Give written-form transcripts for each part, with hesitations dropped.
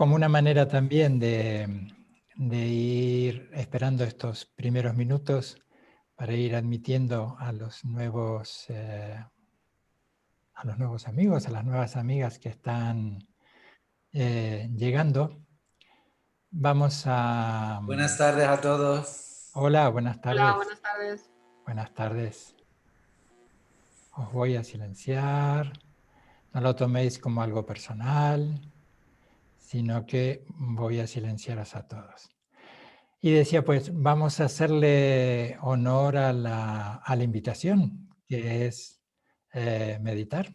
como una manera también de ir esperando estos primeros minutos para ir admitiendo a los nuevos amigos, a las nuevas amigas que están llegando. Vamos a... Buenas tardes a todos. Hola, buenas Hola, tardes. buenas tardes. Buenas tardes. Os voy a silenciar. No lo toméis como algo personal, sino que voy a silenciaros a todos. Y decía, pues vamos a hacerle honor a la invitación, que es meditar.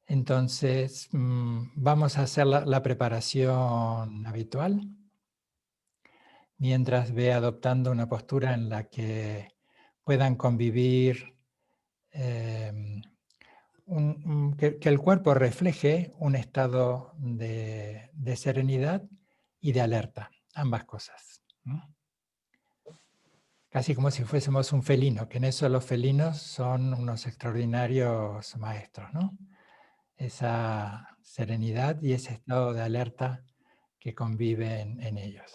Entonces, vamos a hacer la preparación habitual, mientras ve adoptando una postura en la que puedan convivir, que el cuerpo refleje un estado de serenidad y de alerta, ambas cosas, ¿no? Casi como si fuésemos un felino, que en eso los felinos son unos extraordinarios maestros, ¿no? Esa serenidad y ese estado de alerta que conviven en ellos.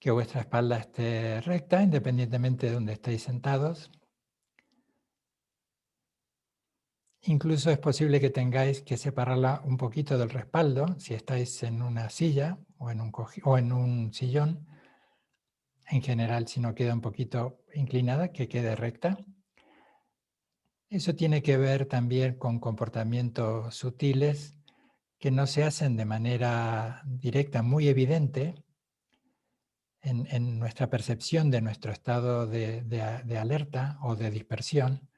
Que vuestra espalda esté recta, independientemente de donde estéis sentados. Incluso es posible que tengáis que separarla un poquito del respaldo, si estáis en una silla o en un sillón. En general, si no queda un poquito inclinada, que quede recta. Eso tiene que ver también con comportamientos sutiles que no se hacen de manera directa, muy evidente, en nuestra percepción de nuestro estado de alerta o de dispersión,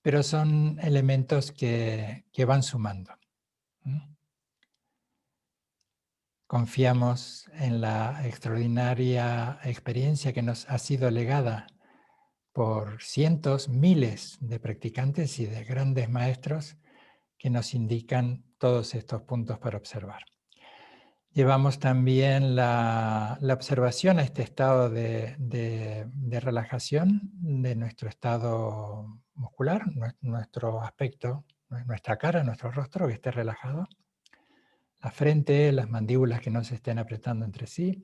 pero son elementos que van sumando. Confiamos en la extraordinaria experiencia que nos ha sido legada por cientos, miles de practicantes y de grandes maestros que nos indican todos estos puntos para observar. Llevamos también la observación a este estado de relajación de nuestro estado muscular, nuestro aspecto, nuestra cara, nuestro rostro que esté relajado. La frente, las mandíbulas que no se estén apretando entre sí.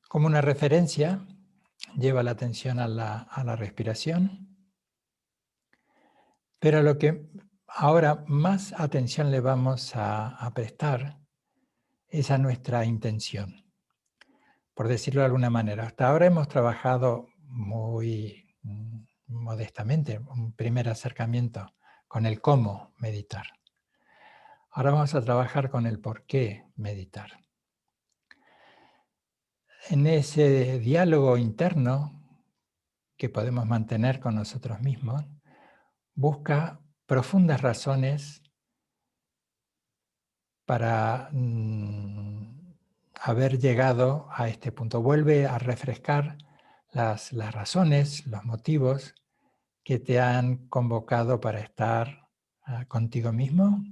Como una referencia, lleva la atención a la respiración, pero a lo que ahora más atención le vamos a prestar es a nuestra intención, por decirlo de alguna manera. Hasta ahora hemos trabajado muy modestamente, un primer acercamiento con el cómo meditar. Ahora vamos a trabajar con el por qué meditar. En ese diálogo interno que podemos mantener con nosotros mismos, busca profundas razones para haber llegado a este punto. Vuelve a refrescar las razones, los motivos que te han convocado para estar contigo mismo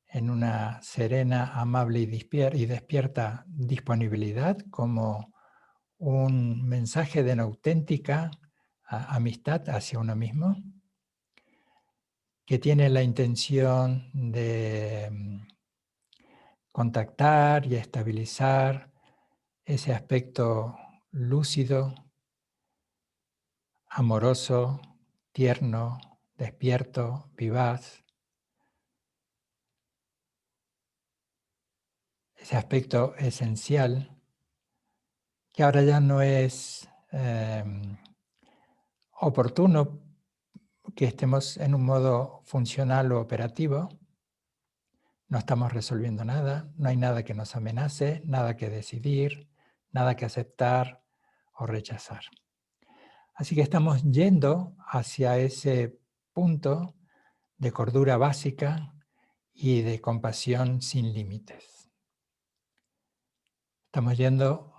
en una serena, amable y despierta disponibilidad, como un mensaje de una auténtica amistad hacia uno mismo, que tiene la intención de contactar y estabilizar ese aspecto lúcido, amoroso, tierno, despierto, vivaz. Ese aspecto esencial que ahora ya no es oportuno que estemos en un modo funcional o operativo. No estamos resolviendo nada, no hay nada que nos amenace, nada que decidir, nada que aceptar o rechazar. Así que estamos yendo hacia ese punto de cordura básica y de compasión sin límites. Estamos yendo,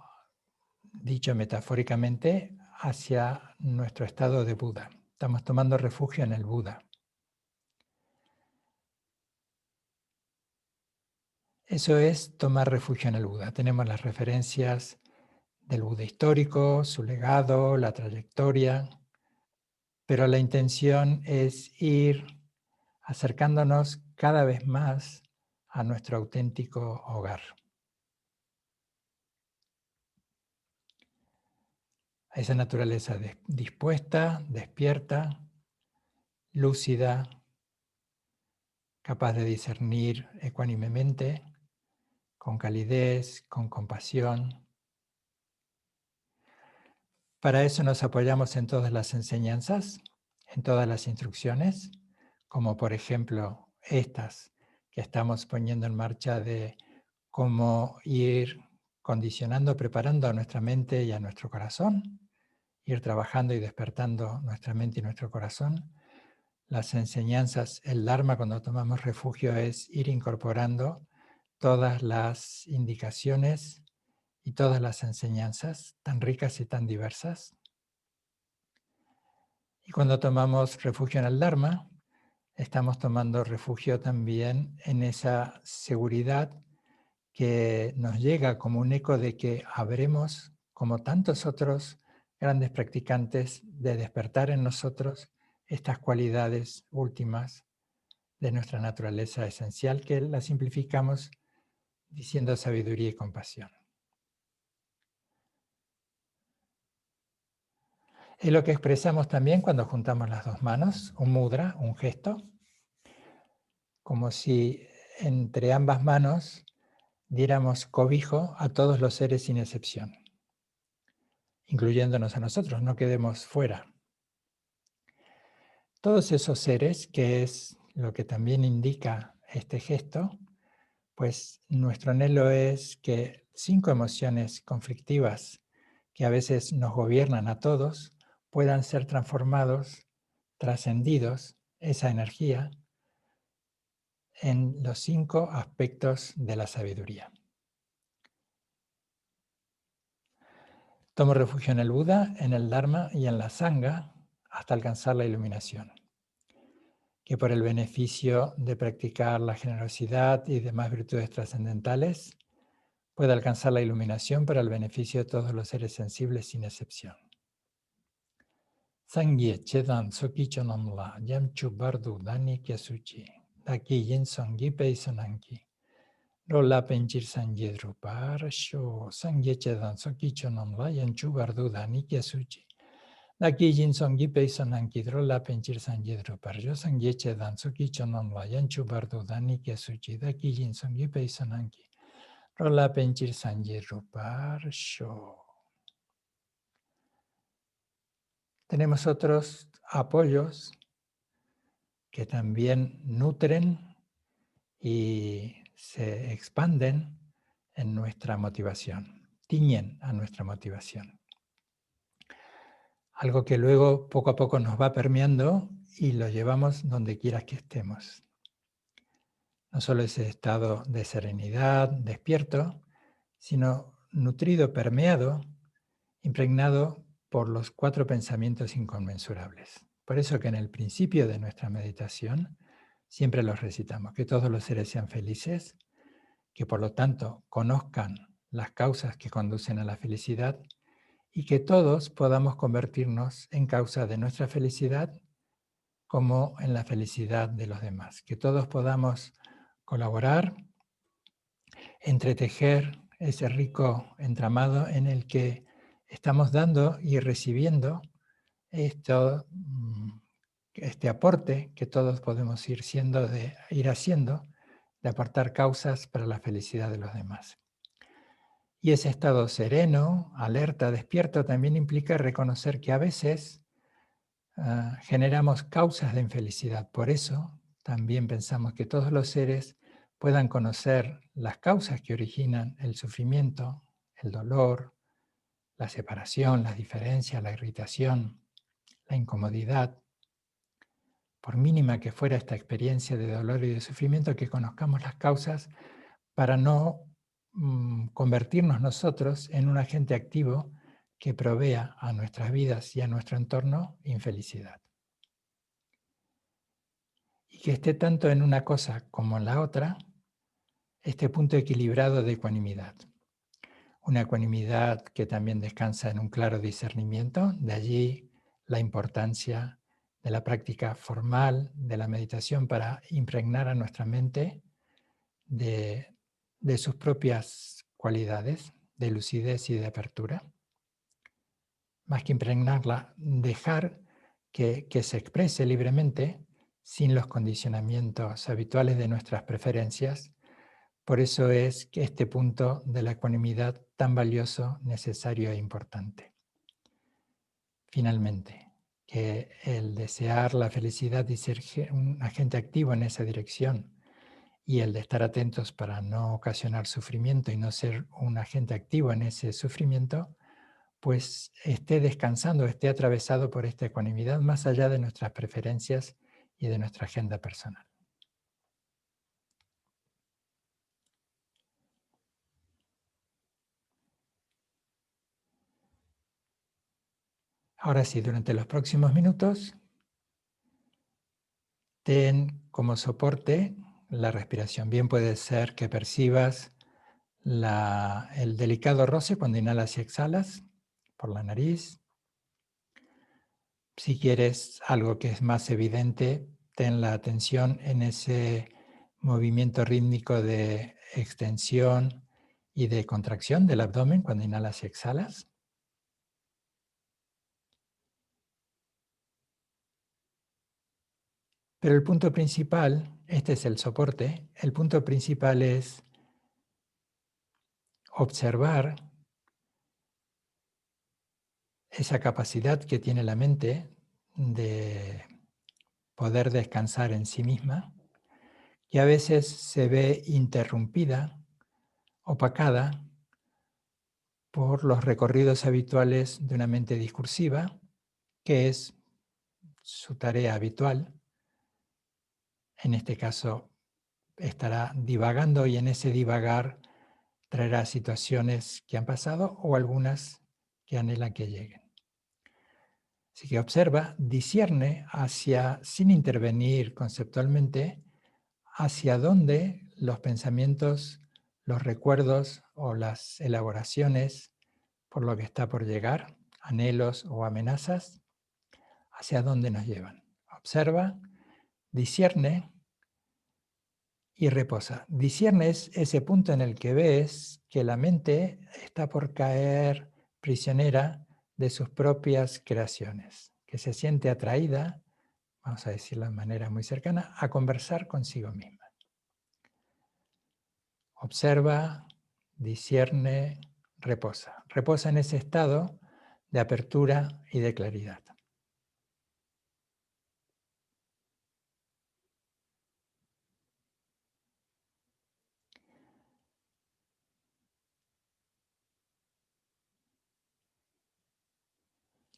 dicho metafóricamente, hacia nuestro estado de Buda. Estamos tomando refugio en el Buda. Eso es tomar refugio en el Buda. Tenemos las referencias del Buda histórico, su legado, la trayectoria, pero la intención es ir acercándonos cada vez más a nuestro auténtico hogar. A esa naturaleza dispuesta, despierta, lúcida, capaz de discernir ecuánimemente, con calidez, con compasión. Para eso nos apoyamos en todas las enseñanzas, en todas las instrucciones, como por ejemplo estas que estamos poniendo en marcha de cómo ir condicionando, preparando a nuestra mente y a nuestro corazón, ir trabajando y despertando nuestra mente y nuestro corazón. Las enseñanzas, el Dharma cuando tomamos refugio es ir incorporando todas las indicaciones y todas las enseñanzas tan ricas y tan diversas. Y cuando tomamos refugio en el Dharma, estamos tomando refugio también en esa seguridad que nos llega como un eco de que habremos, como tantos otros grandes practicantes, de despertar en nosotros estas cualidades últimas de nuestra naturaleza esencial, que la simplificamos diciendo sabiduría y compasión. Es lo que expresamos también cuando juntamos las dos manos, un mudra, un gesto, como si entre ambas manos diéramos cobijo a todos los seres sin excepción, incluyéndonos a nosotros, no quedemos fuera. Todos esos seres, que es lo que también indica este gesto, pues nuestro anhelo es que 5 emociones conflictivas que a veces nos gobiernan a todos puedan ser transformados, trascendidos, esa energía, en los 5 aspectos de la sabiduría. Tomo refugio en el Buda, en el Dharma y en la Sangha hasta alcanzar la iluminación. Que por el beneficio de practicar la generosidad y demás virtudes trascendentales, pueda alcanzar la iluminación para el beneficio de todos los seres sensibles sin excepción. Sangye chedan soki chonamla yamchu bardu dani kyasuchi daki yin songi peisonanki rola penchir sangye drupar sho sangye chedan soki chonamla yamchu bardu dani kyasuchi daki yin songi peisonanki rola penchir sangye drupar yo sangye chedan soki chonamla yamchu bardu dani kyasuchi daki yin songi peisonanki rola penchir sangye drupar sho. Tenemos otros apoyos que también nutren y se expanden en nuestra motivación, tiñen a nuestra motivación. Algo que luego poco a poco nos va permeando y lo llevamos donde quiera que estemos. No solo ese estado de serenidad, despierto, sino nutrido, permeado, impregnado por los 4 pensamientos inconmensurables. Por eso que en el principio de nuestra meditación siempre los recitamos, que todos los seres sean felices, que por lo tanto conozcan las causas que conducen a la felicidad y que todos podamos convertirnos en causa de nuestra felicidad como en la felicidad de los demás. Que todos podamos colaborar, entretejer ese rico entramado en el que estamos dando y recibiendo este aporte que todos podemos ir haciendo, de aportar causas para la felicidad de los demás. Y ese estado sereno, alerta, despierto, también implica reconocer que a veces generamos causas de infelicidad. Por eso también pensamos que todos los seres puedan conocer las causas que originan el sufrimiento, el dolor la separación, las diferencias, la irritación, la incomodidad, por mínima que fuera esta experiencia de dolor y de sufrimiento, que conozcamos las causas para no convertirnos nosotros en un agente activo que provea a nuestras vidas y a nuestro entorno infelicidad. Y que esté tanto en una cosa como en la otra, este punto equilibrado de ecuanimidad. Una ecuanimidad que también descansa en un claro discernimiento, de allí la importancia de la práctica formal de la meditación para impregnar a nuestra mente de sus propias cualidades de lucidez y de apertura. Más que impregnarla, dejar que se exprese libremente sin los condicionamientos habituales de nuestras preferencias. Por eso es que este punto de la ecuanimidad tan valioso, necesario e importante. Finalmente, que el desear la felicidad y ser un agente activo en esa dirección y el de estar atentos para no ocasionar sufrimiento y no ser un agente activo en ese sufrimiento, pues esté descansando, esté atravesado por esta ecuanimidad más allá de nuestras preferencias y de nuestra agenda personal. Ahora sí, durante los próximos minutos, ten como soporte la respiración. Bien puede ser que percibas el delicado roce cuando inhalas y exhalas por la nariz. Si quieres algo que es más evidente, ten la atención en ese movimiento rítmico de extensión y de contracción del abdomen cuando inhalas y exhalas. Pero el punto principal, este es el soporte, el punto principal es observar esa capacidad que tiene la mente de poder descansar en sí misma, que a veces se ve interrumpida, opacada por los recorridos habituales de una mente discursiva, que es su tarea habitual. En este caso estará divagando y en ese divagar traerá situaciones que han pasado o algunas que anhelan que lleguen. Así que observa, discierne sin intervenir conceptualmente, hacia dónde los pensamientos, los recuerdos o las elaboraciones por lo que está por llegar, anhelos o amenazas, hacia dónde nos llevan. Observa, discierne y reposa. Discierne es ese punto en el que ves que la mente está por caer prisionera de sus propias creaciones, que se siente atraída, vamos a decirlo de manera muy cercana, a conversar consigo misma. Observa, discierne, reposa. Reposa en ese estado de apertura y de claridad.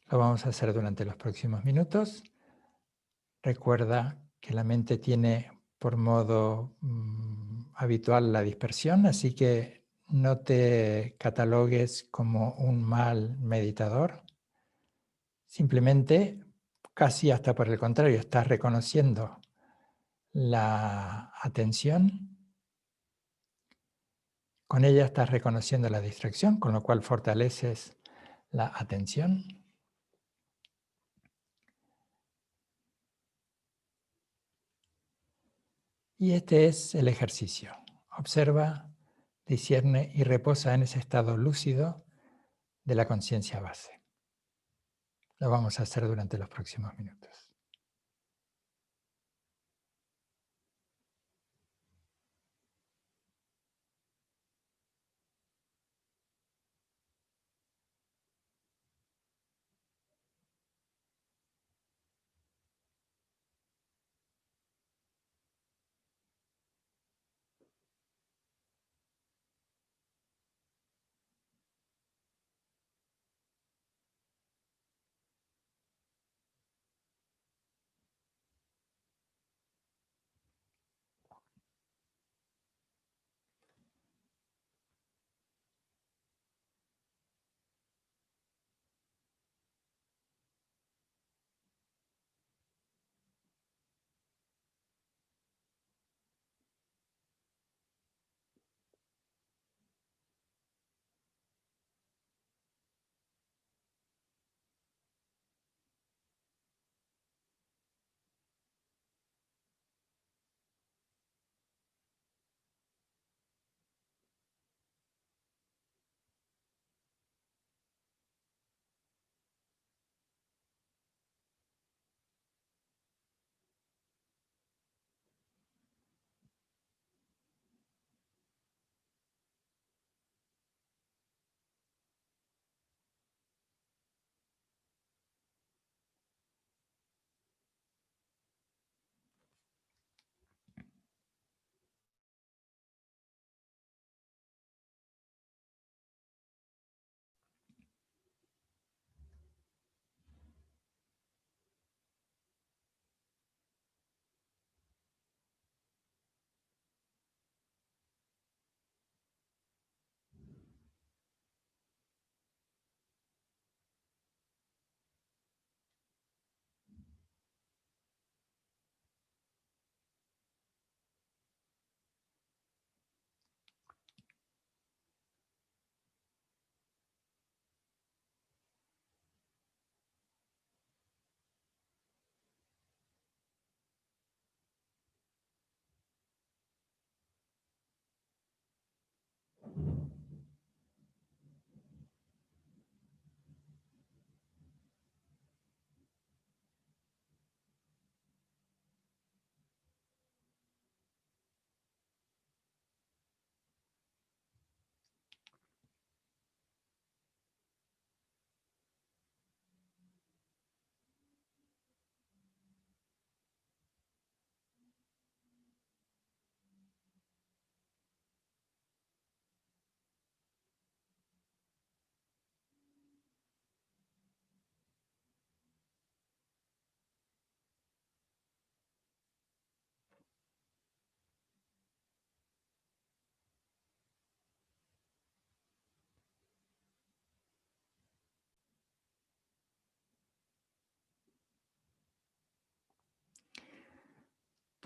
Lo vamos a hacer durante los próximos minutos. Recuerda que la mente tiene por modo habitual la dispersión, así que no te catalogues como un mal meditador. Simplemente, casi hasta por el contrario, estás reconociendo la atención. Con ella estás reconociendo la distracción, con lo cual fortaleces la atención. Y este es el ejercicio. Observa, discierne y reposa en ese estado lúcido de la conciencia base. Lo vamos a hacer durante los próximos minutos.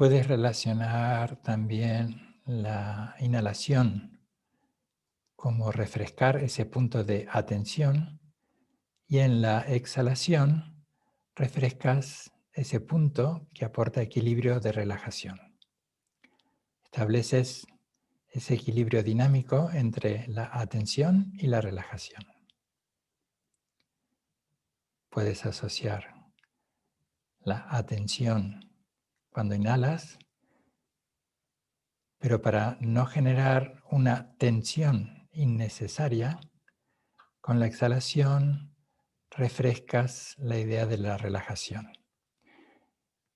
Puedes relacionar también la inhalación como refrescar ese punto de atención y en la exhalación refrescas ese punto que aporta equilibrio de relajación. Estableces ese equilibrio dinámico entre la atención y la relajación. Puedes asociar la atención cuando inhalas, pero para no generar una tensión innecesaria, con la exhalación refrescas la idea de la relajación.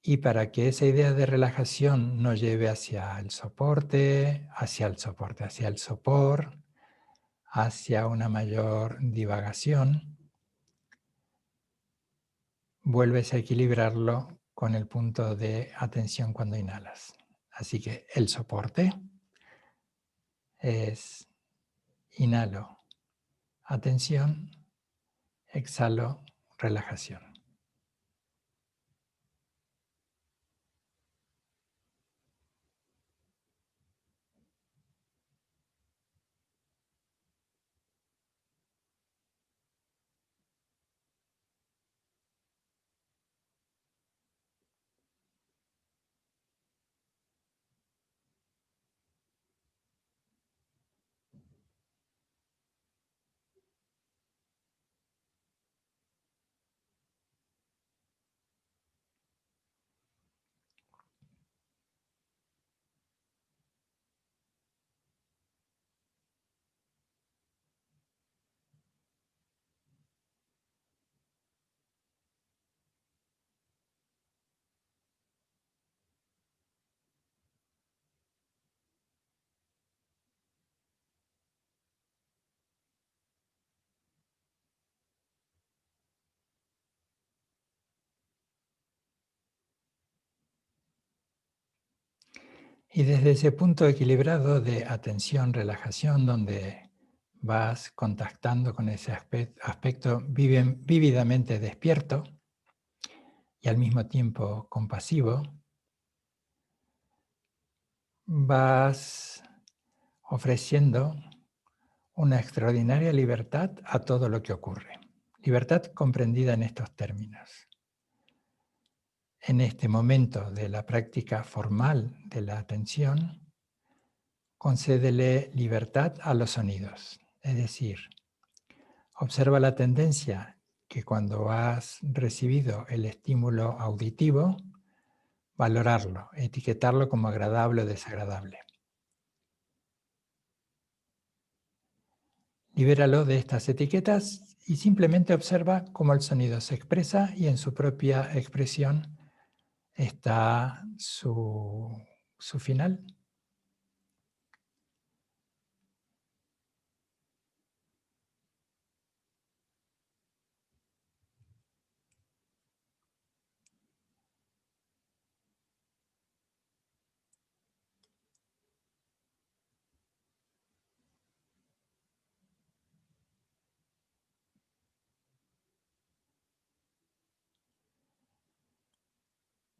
Y para que esa idea de relajación nos lleve hacia el soporte, hacia el sopor, hacia una mayor divagación, vuelves a equilibrarlo con el punto de atención cuando inhalas. Así que el soporte es inhalo, atención, exhalo, relajación. Y desde ese punto equilibrado de atención, relajación, donde vas contactando con ese aspecto vívidamente despierto y al mismo tiempo compasivo, vas ofreciendo una extraordinaria libertad a todo lo que ocurre. Libertad comprendida en estos términos. En este momento de la práctica formal de la atención, concédele libertad a los sonidos. Es decir, observa la tendencia que cuando has recibido el estímulo auditivo, valorarlo, etiquetarlo como agradable o desagradable. Libéralo de estas etiquetas y simplemente observa cómo el sonido se expresa y en su propia expresión está su final.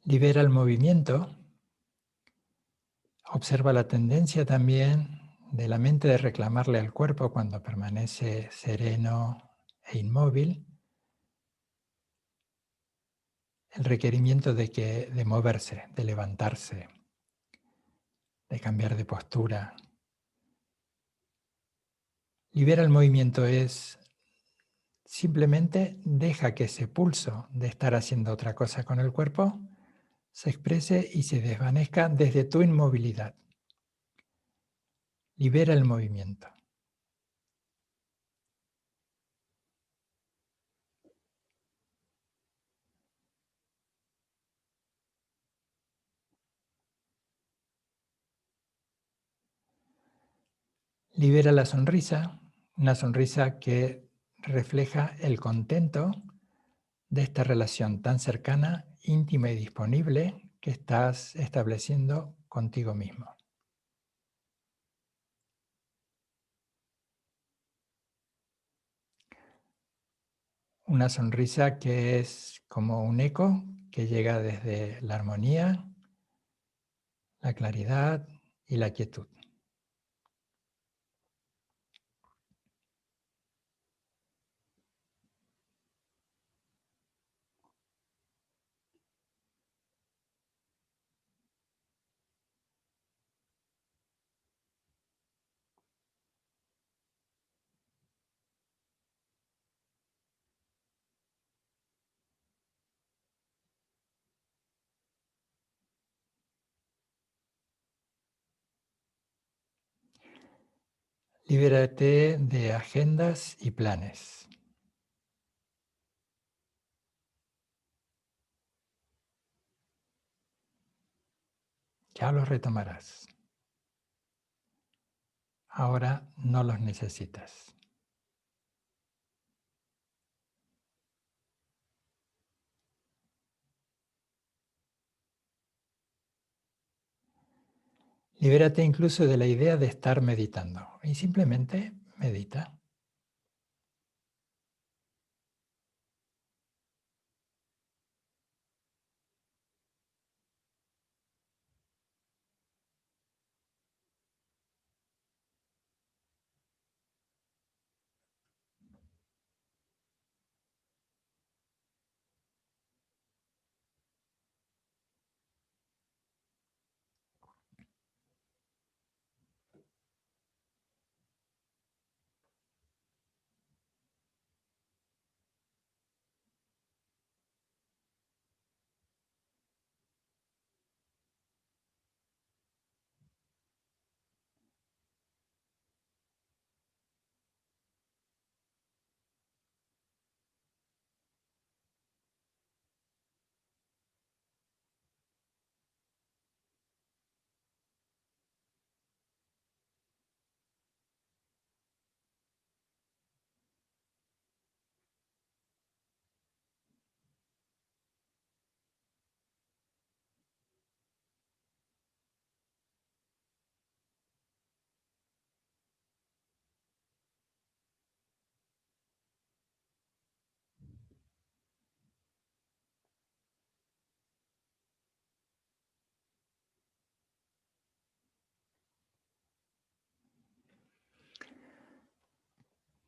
Libera el movimiento. Observa la tendencia también de la mente de reclamarle al cuerpo cuando permanece sereno e inmóvil, el requerimiento de moverse, de levantarse, de cambiar de postura. Libera el movimiento es simplemente deja que ese pulso de estar haciendo otra cosa con el cuerpo se exprese y se desvanezca desde tu inmovilidad. Libera el movimiento. Libera la sonrisa, una sonrisa que refleja el contento de esta relación tan cercana, íntima y disponible que estás estableciendo contigo mismo. Una sonrisa que es como un eco que llega desde la armonía la claridad y la quietud. Libérate de agendas y planes. Ya los retomarás. Ahora no los necesitas. Libérate incluso de la idea de estar meditando y simplemente medita.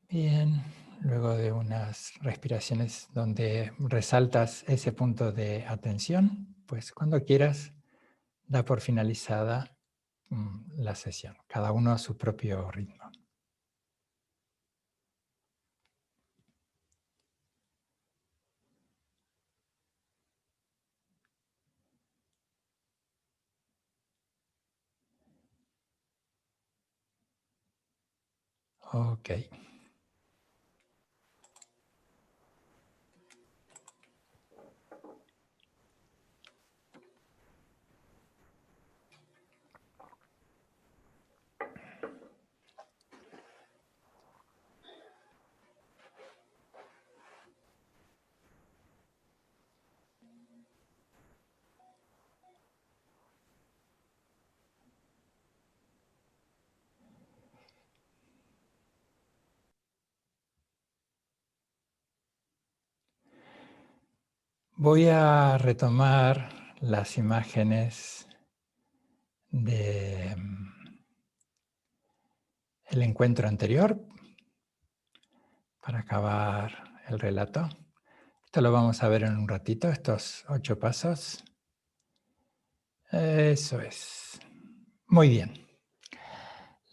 Bien, luego de unas respiraciones donde resaltas ese punto de atención, pues cuando quieras, da por finalizada la sesión, cada uno a su propio ritmo. Ok. Voy a retomar las imágenes de el encuentro anterior para acabar el relato. Esto lo vamos a ver en un ratito, estos 8 pasos. Eso es. Muy bien.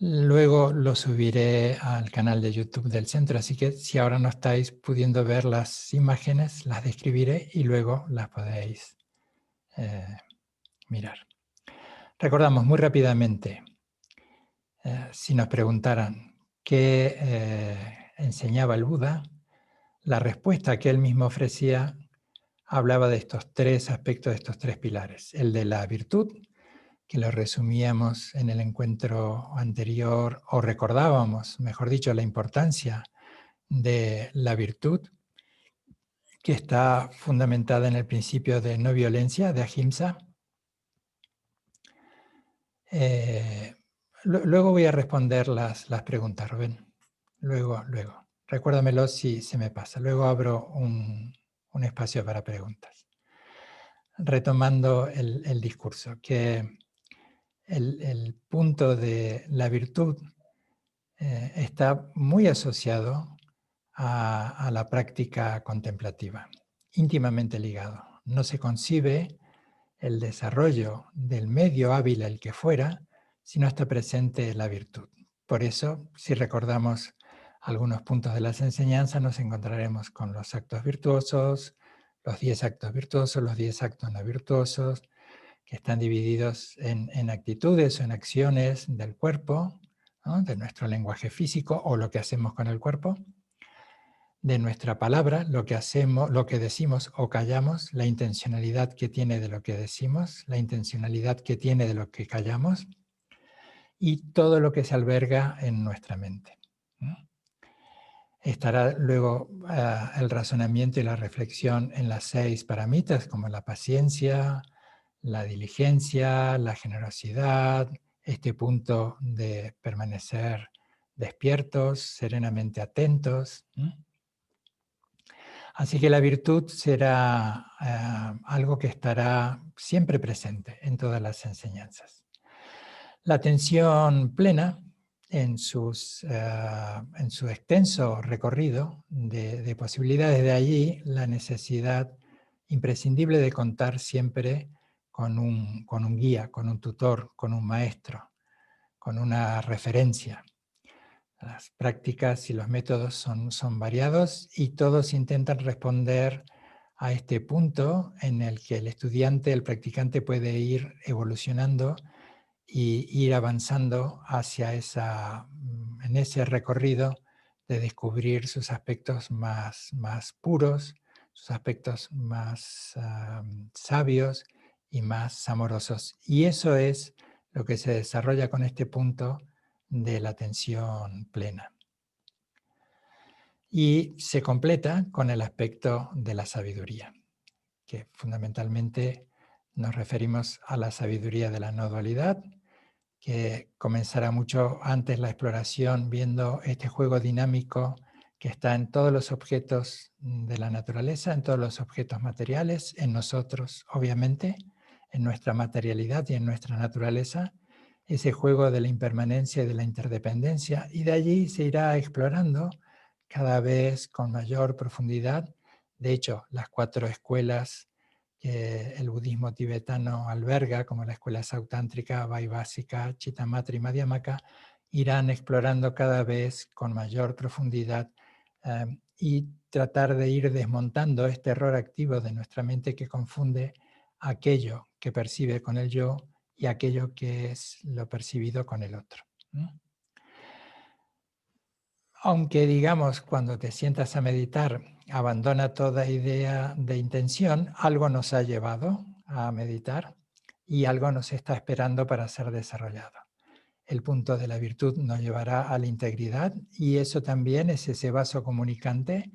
Luego lo subiré al canal de YouTube del centro, así que si ahora no estáis pudiendo ver las imágenes, las describiré y luego las podéis mirar. Recordamos muy rápidamente, si nos preguntaran qué enseñaba el Buda, la respuesta que él mismo ofrecía hablaba de estos 3 aspectos, de estos 3 pilares. El de la virtud, que lo resumíamos en el encuentro anterior, o recordábamos, mejor dicho, la importancia de la virtud, que está fundamentada en el principio de no violencia, de ahimsa. Luego voy a responder las preguntas, Rubén. Luego. Recuérdamelo si se me pasa. Luego abro un espacio para preguntas. Retomando el discurso, que el punto de la virtud está muy asociado a la práctica contemplativa, íntimamente ligado. No se concibe el desarrollo del medio hábil el que fuera si no está presente la virtud. Por eso, si recordamos algunos puntos de las enseñanzas, nos encontraremos con los actos virtuosos, los 10 actos virtuosos, los 10 actos no virtuosos, que están divididos en actitudes o en acciones del cuerpo, ¿no? De nuestro lenguaje físico o lo que hacemos con el cuerpo, de nuestra palabra, lo que hacemos, lo que decimos o callamos, la intencionalidad que tiene de lo que decimos, la intencionalidad que tiene de lo que callamos y todo lo que se alberga en nuestra mente. Estará luego el razonamiento y la reflexión en las 6 paramitas, como la paciencia, la diligencia, la generosidad, este punto de permanecer despiertos, serenamente atentos. Así que la virtud será algo que estará siempre presente en todas las enseñanzas. La atención plena en su extenso recorrido de posibilidades, de allí la necesidad imprescindible de contar siempre con un guía, con un tutor, con un maestro, con una referencia. Las prácticas y los métodos son variados y todos intentan responder a este punto en el que el estudiante, el practicante puede ir evolucionando y ir avanzando hacia en ese recorrido de descubrir sus aspectos más puros, sus aspectos más sabios y más amorosos. Y eso es lo que se desarrolla con este punto de la atención plena. Y se completa con el aspecto de la sabiduría, que fundamentalmente nos referimos a la sabiduría de la no dualidad, que comenzará mucho antes la exploración viendo este juego dinámico que está en todos los objetos de la naturaleza, en todos los objetos materiales, en nosotros, obviamente, en nuestra materialidad y en nuestra naturaleza, ese juego de la impermanencia y de la interdependencia, y de allí se irá explorando cada vez con mayor profundidad. De hecho, las 4 escuelas que el budismo tibetano alberga, como la escuela sautántrica, vaibhásika, Chittamatra y Madhyamaka, irán explorando cada vez con mayor profundidad y tratar de ir desmontando este error activo de nuestra mente que confunde aquello que percibe con el yo y aquello que es lo percibido con el otro. Aunque digamos, cuando te sientas a meditar, abandona toda idea de intención, algo nos ha llevado a meditar y algo nos está esperando para ser desarrollado. El punto de la virtud nos llevará a la integridad y eso también es ese vaso comunicante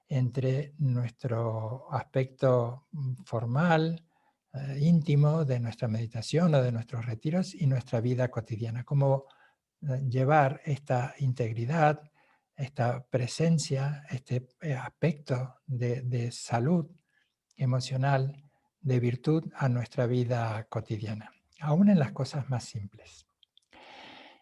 entre nuestro aspecto formal, íntimo de nuestra meditación o de nuestros retiros y nuestra vida cotidiana. Cómo llevar esta integridad, esta presencia, este aspecto de salud emocional, de virtud a nuestra vida cotidiana, aún en las cosas más simples.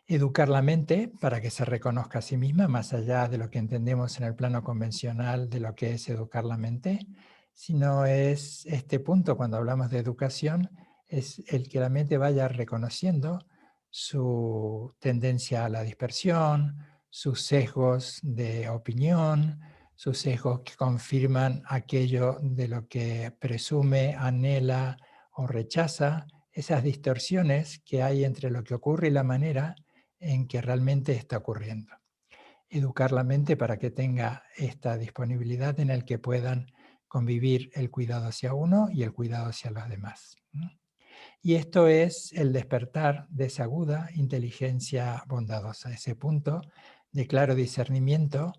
Educar la mente para que se reconozca a sí misma, más allá de lo que entendemos en el plano convencional de lo que es educar la mente, sino es este punto, cuando hablamos de educación, es el que la mente vaya reconociendo su tendencia a la dispersión, sus sesgos de opinión, sus sesgos que confirman aquello de lo que presume, anhela o rechaza, esas distorsiones que hay entre lo que ocurre y la manera en que realmente está ocurriendo. Educar la mente para que tenga esta disponibilidad en el que puedan convivir el cuidado hacia uno y el cuidado hacia los demás. Y esto es el despertar de esa aguda inteligencia bondadosa, ese punto de claro discernimiento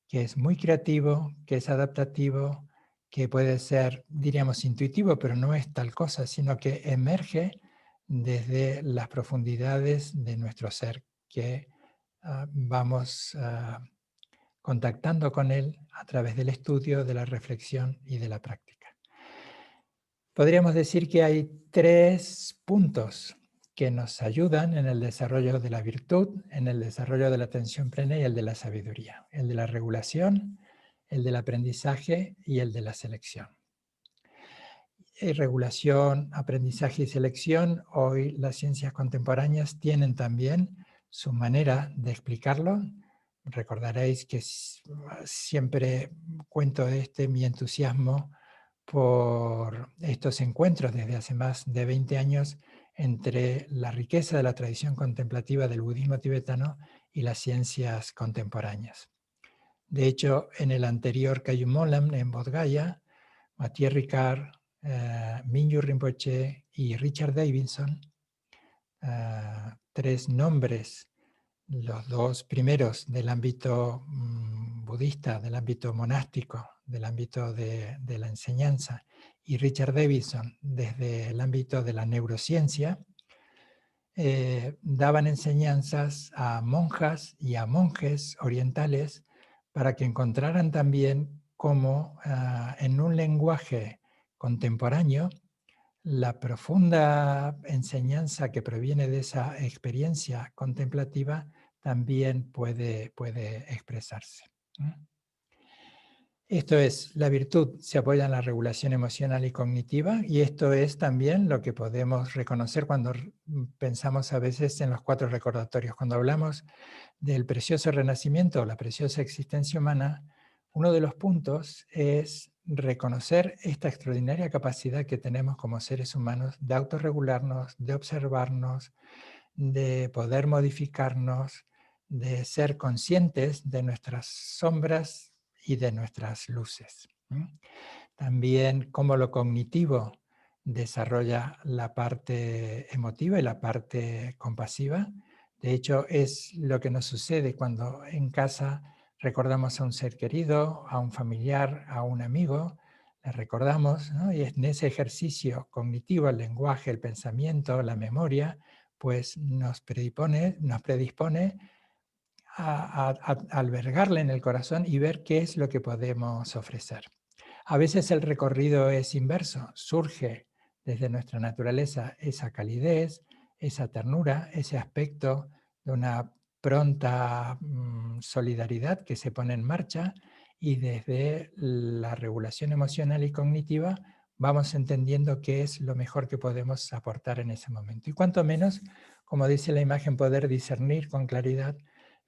que es muy creativo, que es adaptativo, que puede ser, diríamos, intuitivo, pero no es tal cosa, sino que emerge desde las profundidades de nuestro ser, que vamos contactando con él a través del estudio, de la reflexión y de la práctica. Podríamos decir que hay 3 puntos que nos ayudan en el desarrollo de la virtud, en el desarrollo de la atención plena y el de la sabiduría. El de la regulación, el del aprendizaje y el de la selección. Regulación, aprendizaje y selección, hoy las ciencias contemporáneas tienen también su manera de explicarlo. Recordaréis que siempre cuento mi entusiasmo por estos encuentros desde hace más de 20 años entre la riqueza de la tradición contemplativa del budismo tibetano y las ciencias contemporáneas. De hecho, en el anterior Kayum Molam, en Bodh Gaya, Matthieu Ricard, Mingyur Rinpoche y Richard Davidson, tres nombres, los dos primeros del ámbito budista, del ámbito monástico, del ámbito de la enseñanza, y Richard Davidson desde el ámbito de la neurociencia, daban enseñanzas a monjas y a monjes orientales para que encontraran también cómo en un lenguaje contemporáneo la profunda enseñanza que proviene de esa experiencia contemplativa también puede expresarse. Esto es, la virtud se apoya en la regulación emocional y cognitiva, y esto es también lo que podemos reconocer cuando pensamos a veces en los 4 recordatorios. Cuando hablamos del precioso renacimiento o la preciosa existencia humana, uno de los puntos es reconocer esta extraordinaria capacidad que tenemos como seres humanos de autorregularnos, de observarnos, de poder modificarnos, de ser conscientes de nuestras sombras y de nuestras luces. También cómo lo cognitivo desarrolla la parte emotiva y la parte compasiva. De hecho, es lo que nos sucede cuando en casa recordamos a un ser querido, a un familiar, a un amigo, le recordamos, ¿no? Y en ese ejercicio cognitivo, el lenguaje, el pensamiento, la memoria, pues nos predispone a albergarle en el corazón y ver qué es lo que podemos ofrecer. A veces el recorrido es inverso, surge desde nuestra naturaleza esa calidez, esa ternura, ese aspecto de una pronta solidaridad que se pone en marcha, y desde la regulación emocional y cognitiva vamos entendiendo qué es lo mejor que podemos aportar en ese momento. Y cuanto menos, como dice la imagen, poder discernir con claridad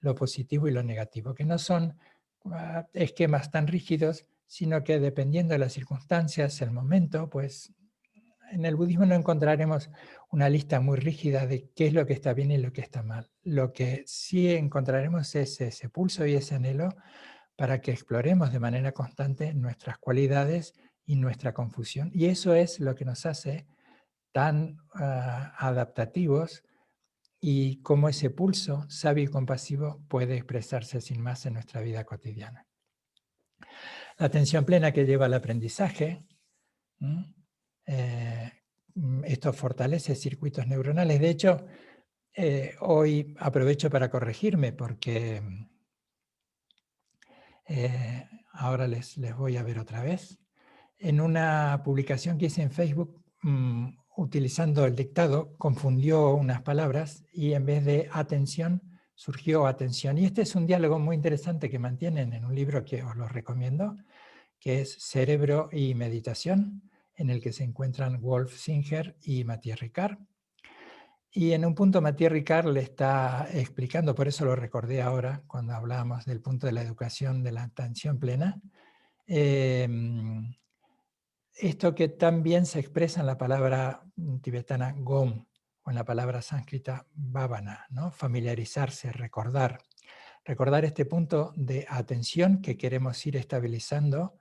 lo positivo y lo negativo, que no son esquemas tan rígidos, sino que dependiendo de las circunstancias, el momento, pues en el budismo no encontraremos una lista muy rígida de qué es lo que está bien y lo que está mal. Lo que sí encontraremos es ese pulso y ese anhelo para que exploremos de manera constante nuestras cualidades y nuestra confusión. Y eso es lo que nos hace tan adaptativos, y cómo ese pulso sabio y compasivo puede expresarse sin más en nuestra vida cotidiana. La atención plena que lleva al aprendizaje, esto fortalece circuitos neuronales. De hecho, hoy aprovecho para corregirme porque ahora les voy a ver otra vez. En una publicación que hice en Facebook, utilizando el dictado, confundió unas palabras y en vez de atención, surgió atención. Y este es un diálogo muy interesante que mantienen en un libro que os lo recomiendo, que es Cerebro y Meditación, en el que se encuentran Wolf Singer y Matthieu Ricard. Y en un punto Matthieu Ricard le está explicando, por eso lo recordé ahora cuando hablábamos del punto de la educación de la atención plena, esto que también se expresa en la palabra tibetana gom o en la palabra sánscrita bhavana, ¿no? Familiarizarse, recordar. Recordar este punto de atención que queremos ir estabilizando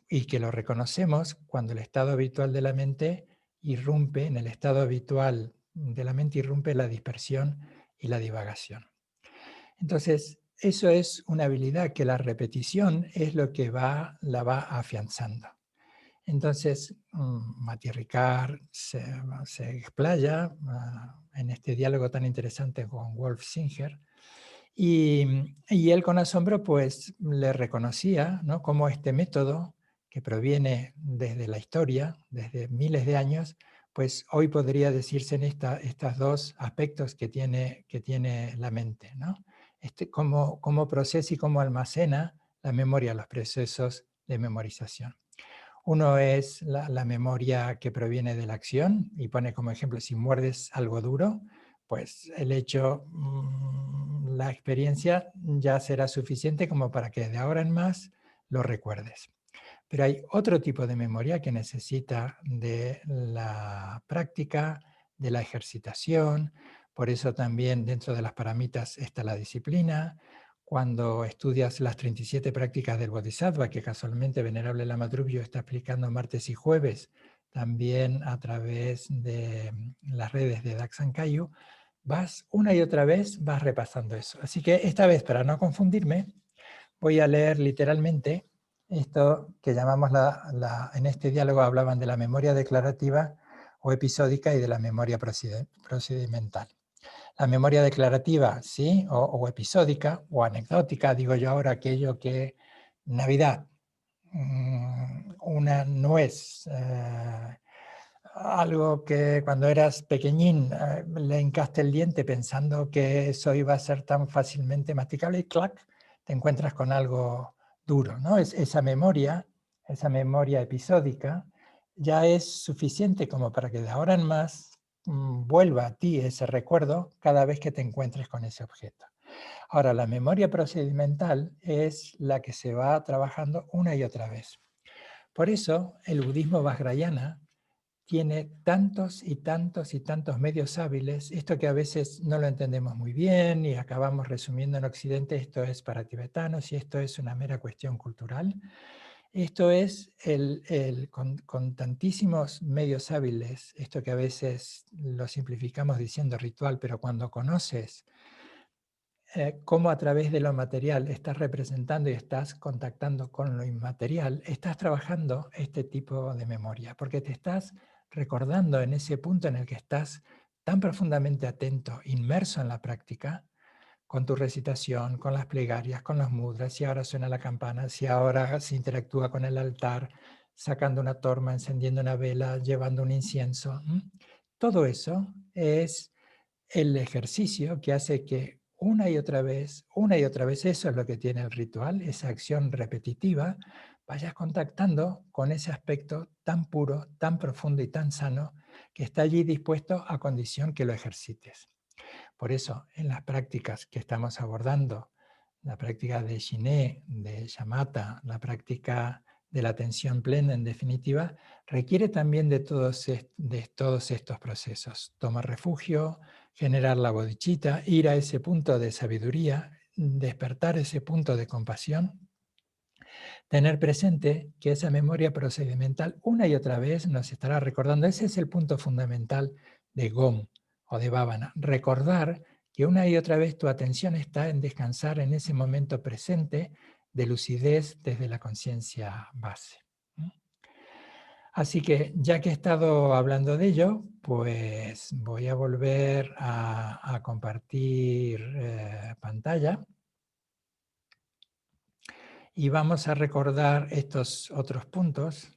y que lo reconocemos cuando el estado habitual de la mente irrumpe, en el estado habitual de la mente irrumpe la dispersión y la divagación. Entonces, eso es una habilidad que la repetición es lo que la va afianzando. Entonces, Matthieu Ricard se explaya en este diálogo tan interesante con Wolf Singer, y él con asombro pues le reconocía, ¿no?, cómo este método que proviene desde la historia, desde miles de años, pues hoy podría decirse en estas dos aspectos que tiene la mente, ¿no? Cómo procesa y cómo almacena la memoria, los procesos de memorización. Uno es la memoria que proviene de la acción, y pone como ejemplo, si muerdes algo duro, pues el hecho, la experiencia ya será suficiente como para que de ahora en más lo recuerdes. Pero hay otro tipo de memoria que necesita de la práctica, de la ejercitación, por eso también dentro de las paramitas está la disciplina. Cuando estudias las 37 prácticas del Bodhisattva, que casualmente Venerable Lama Drupyo está explicando martes y jueves, también a través de las redes de Dakshan Kayu, vas una y otra vez, vas repasando eso. Así que esta vez, para no confundirme, voy a leer literalmente esto que llamamos en este diálogo hablaban de la memoria declarativa o episódica y de la memoria procedimental. La memoria declarativa, sí, o episódica o anecdótica, digo yo ahora aquello que Navidad, una nuez, algo que cuando eras pequeñín le hincaste el diente pensando que eso iba a ser tan fácilmente masticable y ¡clac! Te encuentras con algo duro, ¿no? Esa memoria episódica ya es suficiente como para que de ahora en más vuelva a ti ese recuerdo cada vez que te encuentres con ese objeto. Ahora, la memoria procedimental es la que se va trabajando una y otra vez. Por eso, el budismo vajrayana tiene tantos y tantos y tantos medios hábiles, esto que a veces no lo entendemos muy bien y acabamos resumiendo en Occidente, esto es para tibetanos y esto es una mera cuestión cultural. Esto es con tantísimos medios hábiles, esto que a veces lo simplificamos diciendo ritual, pero cuando conoces cómo a través de lo material estás representando y estás contactando con lo inmaterial, estás trabajando este tipo de memoria, porque te estás recordando en ese punto en el que estás tan profundamente atento, inmerso en la práctica, con tu recitación, con las plegarias, con los mudras, si ahora suena la campana, si ahora se interactúa con el altar, sacando una torma, encendiendo una vela, llevando un incienso. Todo eso es el ejercicio que hace que una y otra vez, eso es lo que tiene el ritual, esa acción repetitiva, vayas contactando con ese aspecto tan puro, tan profundo y tan sano que está allí dispuesto a condición que lo ejercites. Por eso, en las prácticas que estamos abordando, la práctica de Shiné, de Shamatha, la práctica de la atención plena, en definitiva, requiere también de todos estos procesos. Tomar refugio, generar la bodhicitta, ir a ese punto de sabiduría, despertar ese punto de compasión, tener presente que esa memoria procedimental una y otra vez nos estará recordando. Ese es el punto fundamental de Gom o de Bhavana. Recordar que una y otra vez tu atención está en descansar en ese momento presente de lucidez desde la conciencia base. Así que ya que he estado hablando de ello, pues voy a volver a compartir pantalla y vamos a recordar estos otros puntos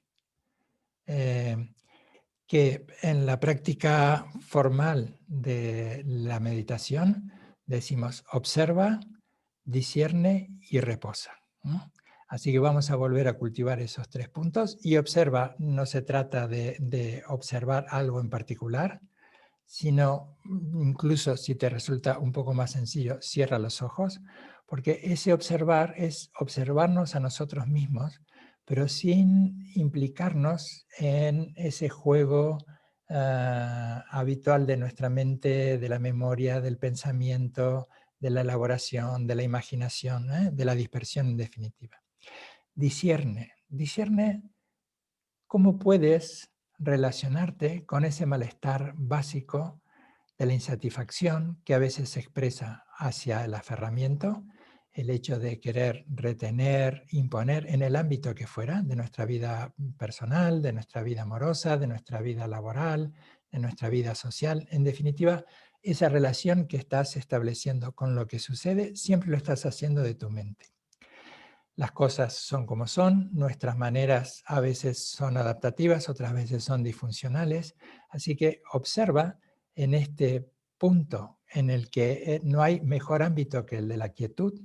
que en la práctica formal de la meditación decimos observa, discierne y reposa. Así que vamos a volver a cultivar esos 3 puntos y observa, no se trata de observar algo en particular, sino incluso si te resulta un poco más sencillo, cierra los ojos, porque ese observar es observarnos a nosotros mismos, pero sin implicarnos en ese juego habitual de nuestra mente, de la memoria, del pensamiento, de la elaboración, de la imaginación, de la dispersión en definitiva. Discierne cómo puedes relacionarte con ese malestar básico de la insatisfacción que a veces se expresa hacia el aferramiento, el hecho de querer retener, imponer en el ámbito que fuera, de nuestra vida personal, de nuestra vida amorosa, de nuestra vida laboral, de nuestra vida social. En definitiva, esa relación que estás estableciendo con lo que sucede, siempre lo estás haciendo de tu mente. Las cosas son como son, nuestras maneras a veces son adaptativas, otras veces son disfuncionales, así que observa en este punto en el que no hay mejor ámbito que el de la quietud,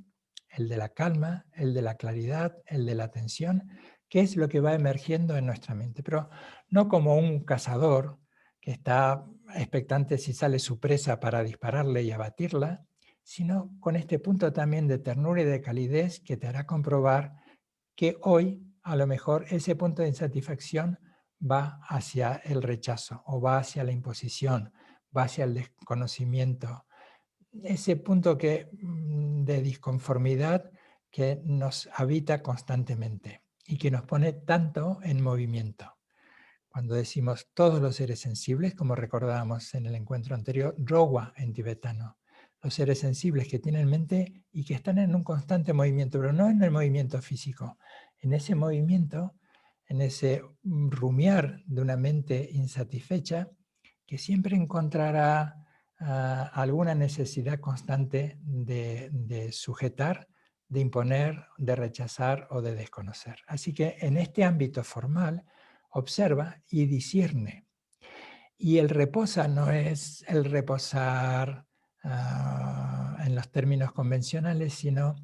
el de la calma, el de la claridad, el de la atención, qué es lo que va emergiendo en nuestra mente, pero no como un cazador que está expectante si sale su presa para dispararle y abatirla, sino con este punto también de ternura y de calidez que te hará comprobar que hoy a lo mejor ese punto de insatisfacción va hacia el rechazo o va hacia la imposición, va hacia el desconocimiento, ese punto de disconformidad que nos habita constantemente y que nos pone tanto en movimiento. Cuando decimos todos los seres sensibles, como recordábamos en el encuentro anterior, Rowa en tibetano, los seres sensibles que tienen mente y que están en un constante movimiento, pero no en el movimiento físico, en ese movimiento, en ese rumiar de una mente insatisfecha que siempre encontrará alguna necesidad constante de sujetar, de imponer, de rechazar o de desconocer. Así que en este ámbito formal, observa y discierne. Y el reposa no es el reposar en los términos convencionales, sino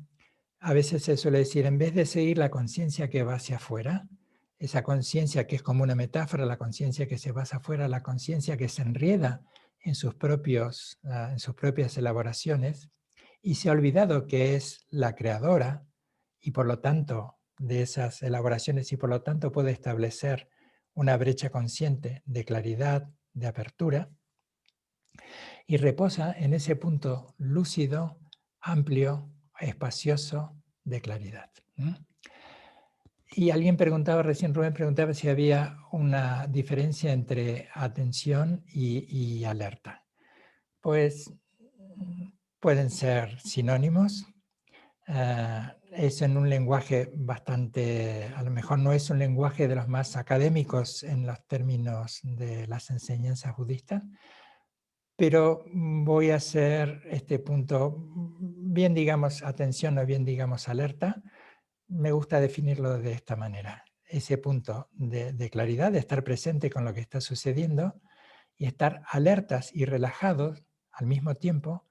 a veces se suele decir, en vez de seguir la conciencia que va hacia afuera, esa conciencia que es como una metáfora, la conciencia que se va hacia afuera, la conciencia que se enrieda en sus propias elaboraciones y se ha olvidado que es la creadora y por lo tanto de esas elaboraciones y por lo tanto puede establecer una brecha consciente de claridad, de apertura, y reposa en ese punto lúcido, amplio, espacioso de claridad. Y alguien preguntaba, recién Rubén preguntaba si había una diferencia entre atención y alerta. Pues pueden ser sinónimos. Es en un lenguaje bastante, a lo mejor no es un lenguaje de los más académicos en los términos de las enseñanzas budistas, pero voy a hacer este punto, bien digamos atención o bien digamos alerta, me gusta definirlo de esta manera. Ese punto de claridad, de estar presente con lo que está sucediendo y estar alertas y relajados al mismo tiempo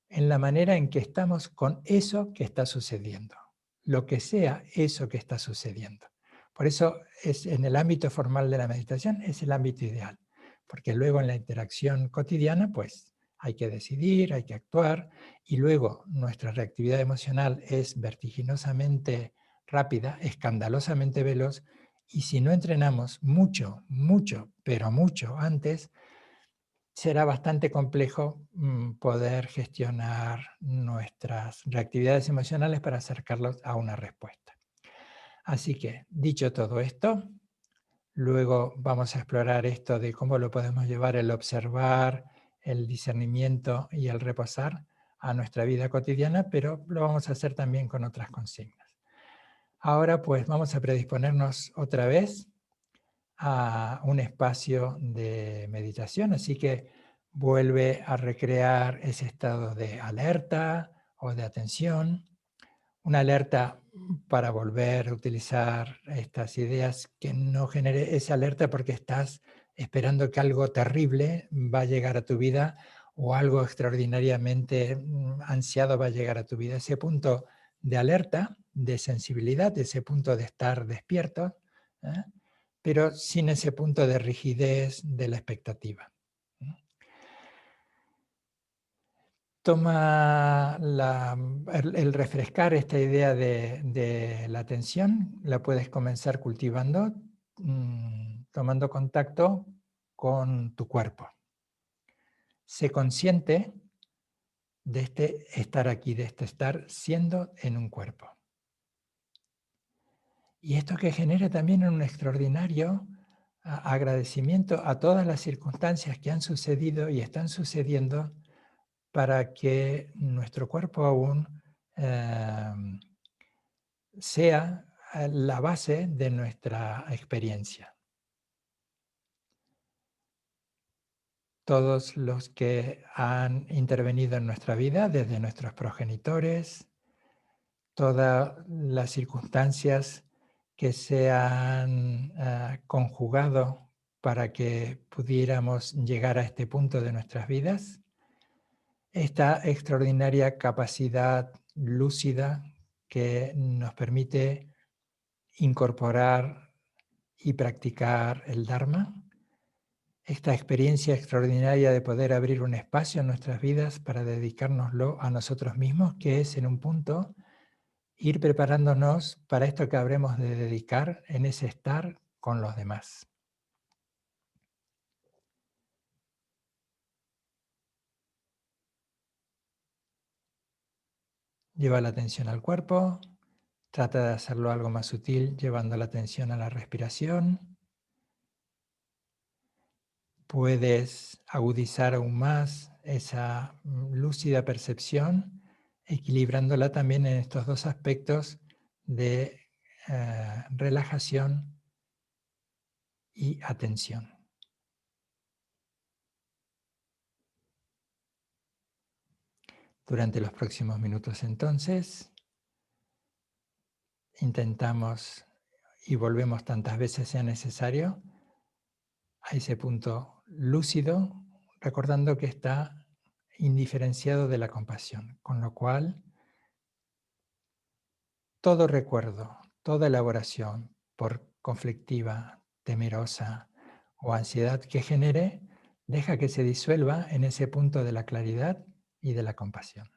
en la manera en que estamos con eso que está sucediendo, lo que sea eso que está sucediendo. Por eso es en el ámbito formal de la meditación es el ámbito ideal, porque luego en la interacción cotidiana pues hay que decidir, hay que actuar y luego nuestra reactividad emocional es vertiginosamente rápida, escandalosamente veloz y si no entrenamos mucho, pero mucho antes, será bastante complejo poder gestionar nuestras reactividades emocionales para acercarlos a una respuesta. Así que, dicho todo esto, luego vamos a explorar esto de cómo lo podemos llevar el observar, el discernimiento y el reposar a nuestra vida cotidiana, pero lo vamos a hacer también con otras consignas. Ahora pues vamos a predisponernos otra vez a un espacio de meditación, así que vuelve a recrear ese estado de alerta o de atención, una alerta para volver a utilizar estas ideas que no genere esa alerta porque estás esperando que algo terrible va a llegar a tu vida o algo extraordinariamente ansiado va a llegar a tu vida. Ese punto de alerta, de sensibilidad, ese punto de estar despierto, ¿eh? Pero sin ese punto de rigidez de la expectativa. Toma el refrescar esta idea de la atención, la puedes comenzar cultivando, tomando contacto con tu cuerpo. Sé consciente de este estar aquí, de este estar siendo en un cuerpo. Y esto que genera también un extraordinario agradecimiento a todas las circunstancias que han sucedido y están sucediendo para que nuestro cuerpo aún sea la base de nuestra experiencia. Todos los que han intervenido en nuestra vida, desde nuestros progenitores, todas las circunstancias que se han conjugado para que pudiéramos llegar a este punto de nuestras vidas, esta extraordinaria capacidad lúcida que nos permite incorporar y practicar el Dharma, esta experiencia extraordinaria de poder abrir un espacio en nuestras vidas para dedicárnoslo a nosotros mismos, que es en un punto ir preparándonos para esto que habremos de dedicar en ese estar con los demás. Lleva la atención al cuerpo, trata de hacerlo algo más sutil llevando la atención a la respiración. Puedes agudizar aún más esa lúcida percepción, equilibrándola también en estos dos aspectos de relajación y atención. Durante los próximos minutos, entonces, intentamos y volvemos tantas veces sea necesario a ese punto lúcido, recordando que está indiferenciado de la compasión, con lo cual todo recuerdo, toda elaboración, por conflictiva, temerosa o ansiedad que genere, deja que se disuelva en ese punto de la claridad y de la compasión.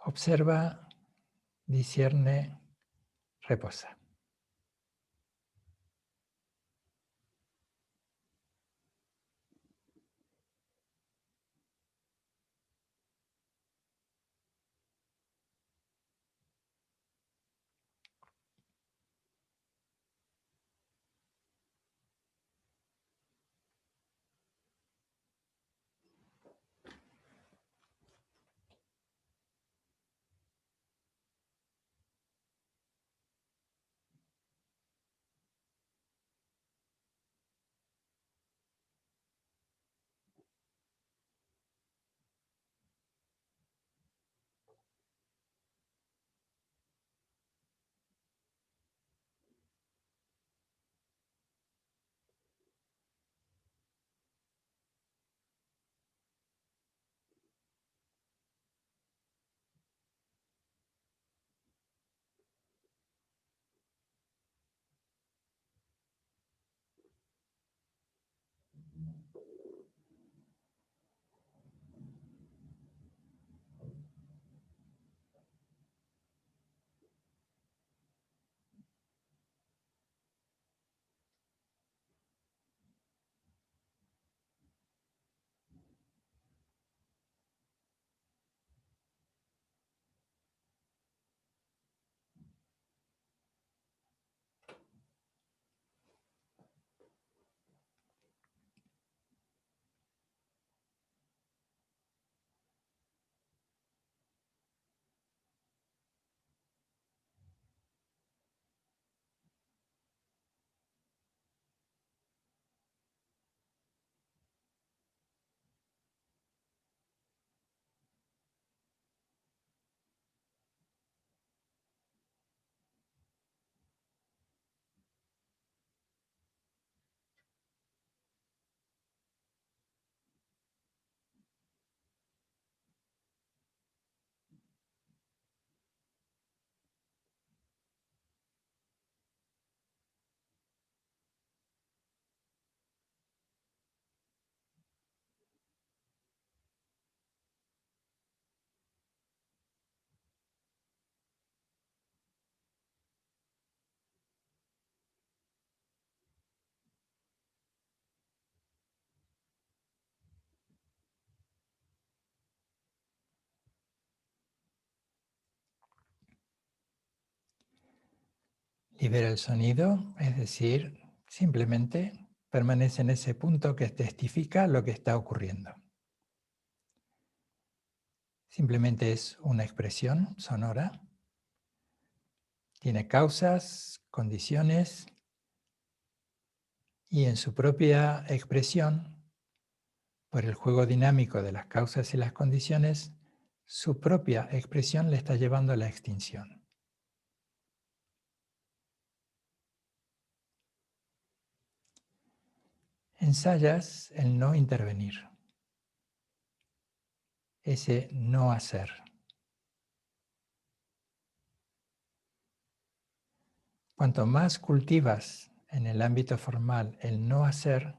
Observa, discierne, reposa. Libera el sonido, es decir, simplemente permanece en ese punto que testifica lo que está ocurriendo. Simplemente es una expresión sonora, tiene causas, condiciones Y en su propia expresión, por el juego dinámico de las causas y las condiciones, su propia expresión le está llevando a la extinción. Ensayas el no intervenir, ese no hacer. Cuanto más cultivas en el ámbito formal el no hacer,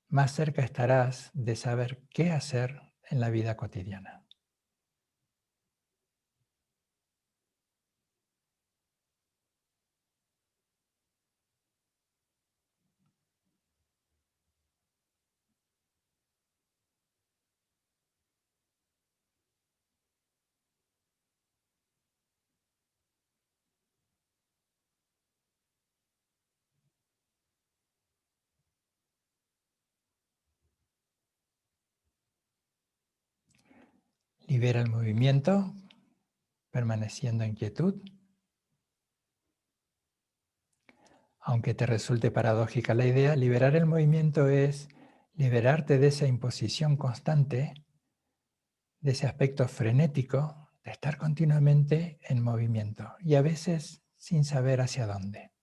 más cerca estarás de saber qué hacer en la vida cotidiana. Libera el movimiento, permaneciendo en quietud. Aunque te resulte paradójica la idea, liberar el movimiento es liberarte de esa imposición constante, de ese aspecto frenético de estar continuamente en movimiento y a veces sin saber hacia dónde.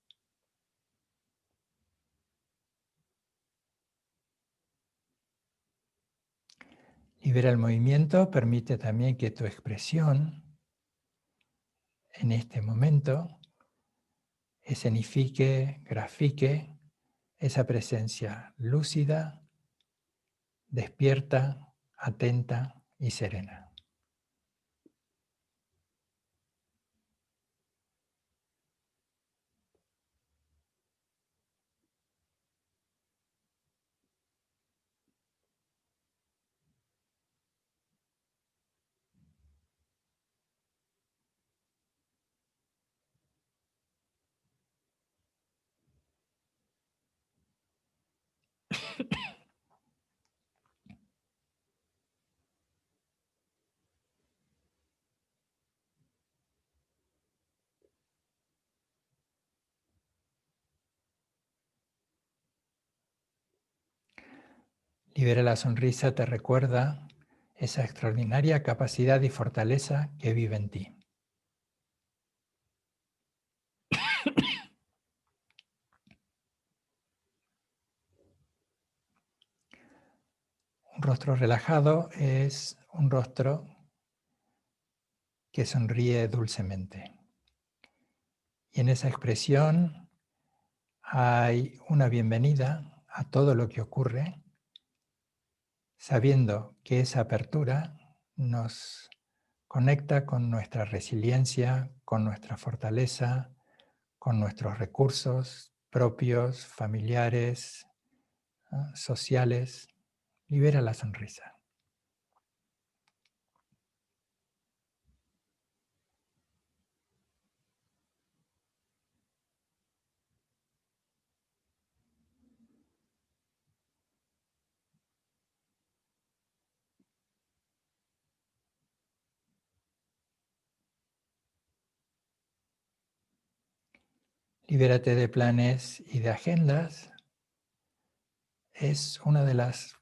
Libera el movimiento, permite también que tu expresión en este momento escenifique, grafique esa presencia lúcida, despierta, atenta y serena. Libera la sonrisa, te recuerda esa extraordinaria capacidad y fortaleza que vive en ti. Un rostro relajado es un rostro que sonríe dulcemente. Y en esa expresión hay una bienvenida a todo lo que ocurre, sabiendo que esa apertura nos conecta con nuestra resiliencia, con nuestra fortaleza, con nuestros recursos propios, familiares, sociales. Libera la sonrisa. Libérate de planes y de agendas. Es una de las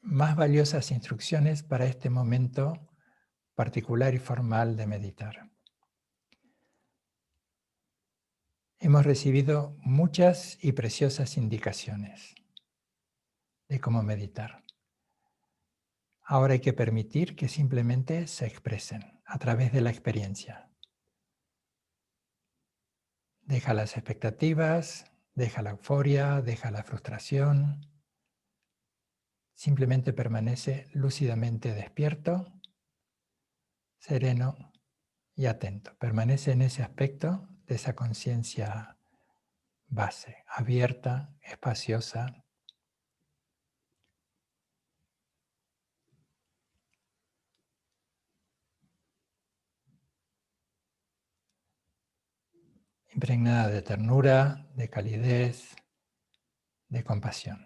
más valiosas instrucciones para este momento particular y formal de meditar. Hemos recibido muchas y preciosas indicaciones de cómo meditar. Ahora hay que permitir que simplemente se expresen a través de la experiencia. Deja las expectativas, deja la euforia, deja la frustración. Simplemente permanece lúcidamente despierto, sereno y atento. Permanece en ese aspecto de esa conciencia base, abierta, espaciosa. Impregnada de ternura, de calidez, de compasión.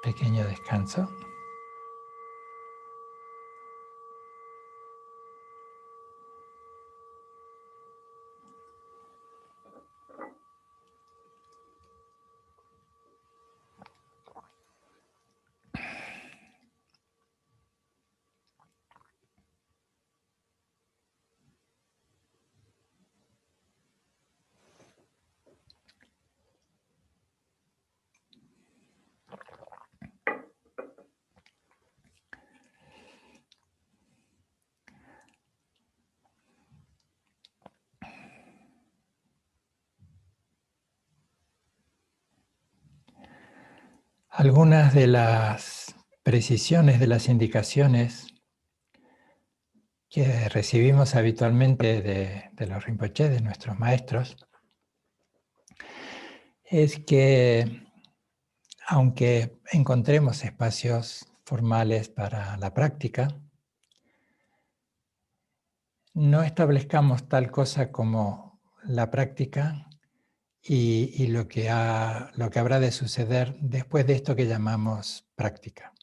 pequeño descanso. Algunas de las precisiones de las indicaciones que recibimos habitualmente de los Rinpoché, de nuestros maestros, es que aunque encontremos espacios formales para la práctica, no establezcamos tal cosa como la práctica y lo que habrá de suceder después de esto que llamamos práctica.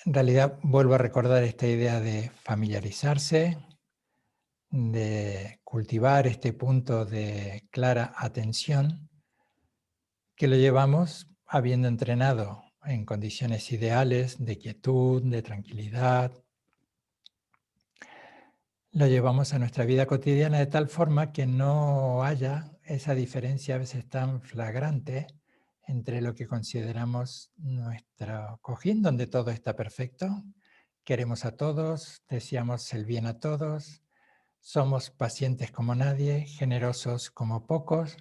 En realidad, vuelvo a recordar esta idea de familiarizarse, de cultivar este punto de clara atención, que lo llevamos habiendo entrenado en condiciones ideales de quietud, de tranquilidad. Lo llevamos a nuestra vida cotidiana de tal forma que no haya esa diferencia a veces tan flagrante entre lo que consideramos nuestro cojín, donde todo está perfecto, queremos a todos, deseamos el bien a todos, somos pacientes como nadie, generosos como pocos,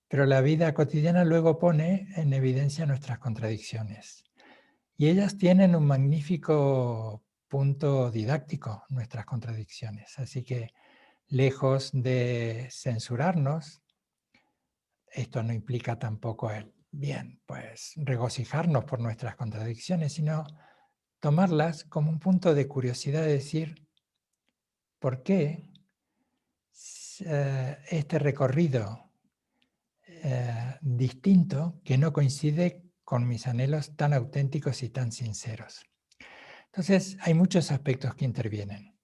pero la vida cotidiana luego pone en evidencia nuestras contradicciones. Y ellas tienen un magnífico punto didáctico, nuestras contradicciones. Así que, lejos de censurarnos, esto no implica tampoco el, bien, pues regocijarnos por nuestras contradicciones, sino tomarlas como un punto de curiosidad, de decir, ¿por qué este recorrido distinto que no coincide con mis anhelos tan auténticos y tan sinceros? Entonces, hay muchos aspectos que intervienen.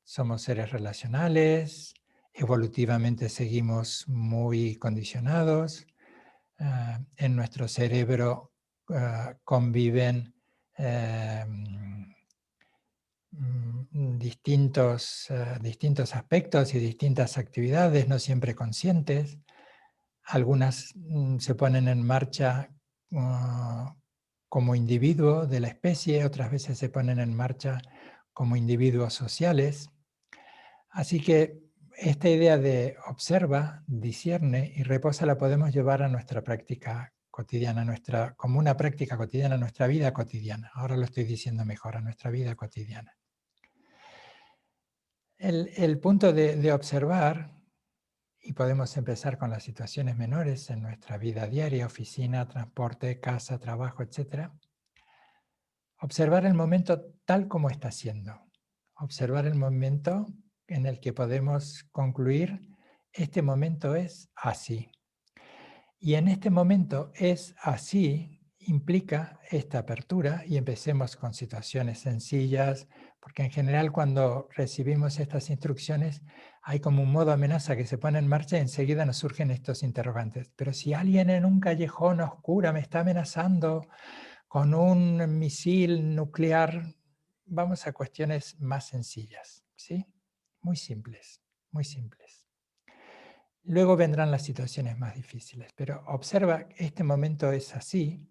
Somos seres relacionales, evolutivamente seguimos muy condicionados, en nuestro cerebro conviven distintos aspectos y distintas actividades, no siempre conscientes. Algunas se ponen en marcha como individuo de la especie, otras veces se ponen en marcha como individuos sociales. Así que esta idea de observa, discierne y reposa la podemos llevar a nuestra práctica cotidiana, como una práctica cotidiana, a nuestra vida cotidiana. Ahora lo estoy diciendo mejor, a nuestra vida cotidiana. El punto de observar, y podemos empezar con las situaciones menores en nuestra vida diaria, oficina, transporte, casa, trabajo, etc. Observar el momento tal como está siendo. Observar el momento en el que podemos concluir, este momento es así. Y en este momento es así, implica esta apertura, y empecemos con situaciones sencillas, porque en general cuando recibimos estas instrucciones hay como un modo amenaza que se pone en marcha y enseguida nos surgen estos interrogantes. Pero si alguien en un callejón oscuro me está amenazando con un misil nuclear, vamos a cuestiones más sencillas, ¿sí? Muy simples, muy simples. Luego vendrán las situaciones más difíciles, pero observa, este momento es así,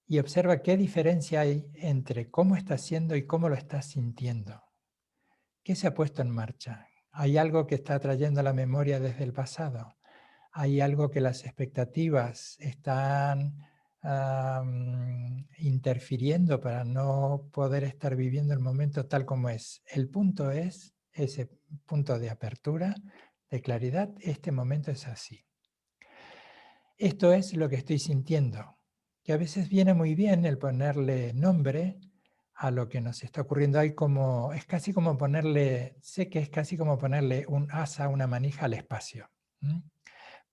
y observa qué diferencia hay entre cómo estás siendo y cómo lo estás sintiendo. ¿Qué se ha puesto en marcha? ¿Hay algo que está trayendo a la memoria desde el pasado? ¿Hay algo que las expectativas están interfiriendo para no poder estar viviendo el momento tal como es? El punto es, ese punto de apertura, de claridad, este momento es así. Esto es lo que estoy sintiendo, que a veces viene muy bien el ponerle nombre a lo que nos está ocurriendo. Es casi como ponerle, sé que es casi como ponerle un asa, una manija al espacio.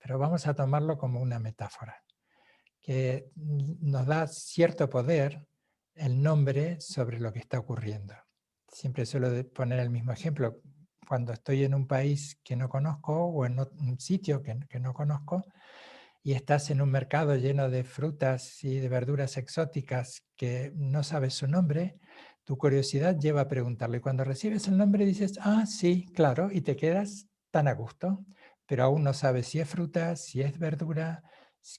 pero vamos a tomarlo como una metáfora, que nos da cierto poder el nombre sobre lo que está ocurriendo. Siempre suelo poner el mismo ejemplo. Cuando estoy en un país que no conozco o en un sitio que no conozco y estás en un mercado lleno de frutas y de verduras exóticas que no sabes su nombre, tu curiosidad lleva a preguntarle. Y cuando recibes el nombre dices, ah, sí, claro, y te quedas tan a gusto, pero aún no sabes si es fruta, si es verdura,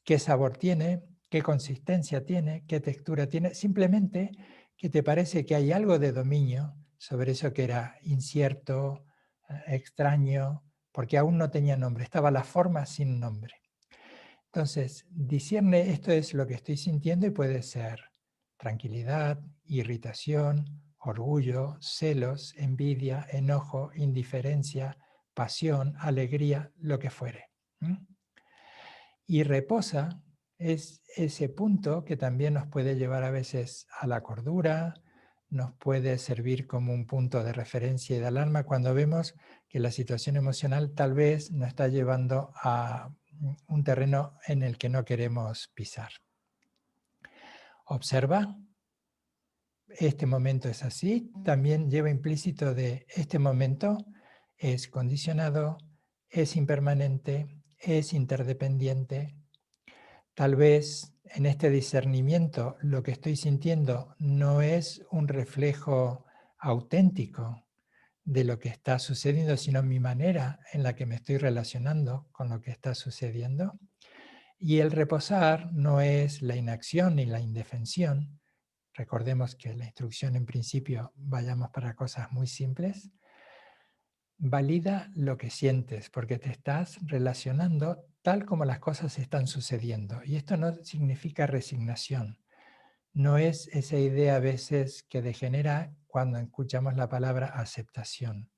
qué sabor tiene, qué consistencia tiene, qué textura tiene, simplemente que te parece que hay algo de dominio sobre eso que era incierto, extraño, porque aún no tenía nombre, estaba la forma sin nombre. Entonces, discierne, esto es lo que estoy sintiendo y puede ser tranquilidad, irritación, orgullo, celos, envidia, enojo, indiferencia, pasión, alegría, lo que fuere. Y reposa es ese punto que también nos puede llevar a veces a la cordura, nos puede servir como un punto de referencia y de alarma cuando vemos que la situación emocional tal vez nos está llevando a un terreno en el que no queremos pisar. Observa, este momento es así, también lleva implícito de este momento es condicionado, es impermanente, es interdependiente. Tal vez en este discernimiento lo que estoy sintiendo no es un reflejo auténtico de lo que está sucediendo, sino mi manera en la que me estoy relacionando con lo que está sucediendo. Y el reposar no es la inacción ni la indefensión. Recordemos que la instrucción en principio vayamos para cosas muy simples. Valida lo que sientes porque te estás relacionando tal como las cosas están sucediendo. Y esto no significa resignación. No es esa idea a veces que degenera cuando escuchamos la palabra aceptación.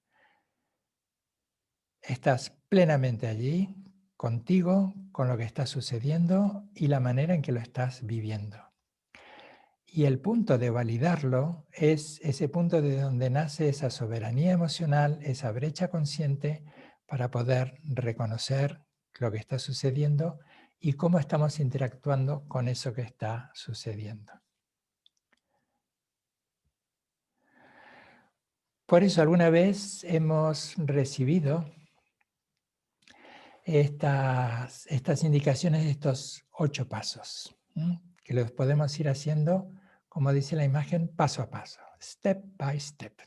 Estás plenamente allí, contigo, con lo que está sucediendo y la manera en que lo estás viviendo. Y el punto de validarlo es ese punto de donde nace esa soberanía emocional, esa brecha consciente para poder reconocer lo que está sucediendo y cómo estamos interactuando con eso que está sucediendo. Por eso alguna vez hemos recibido estas indicaciones de estos 8 pasos, que los podemos ir haciendo, como dice la imagen, paso a paso, step by step.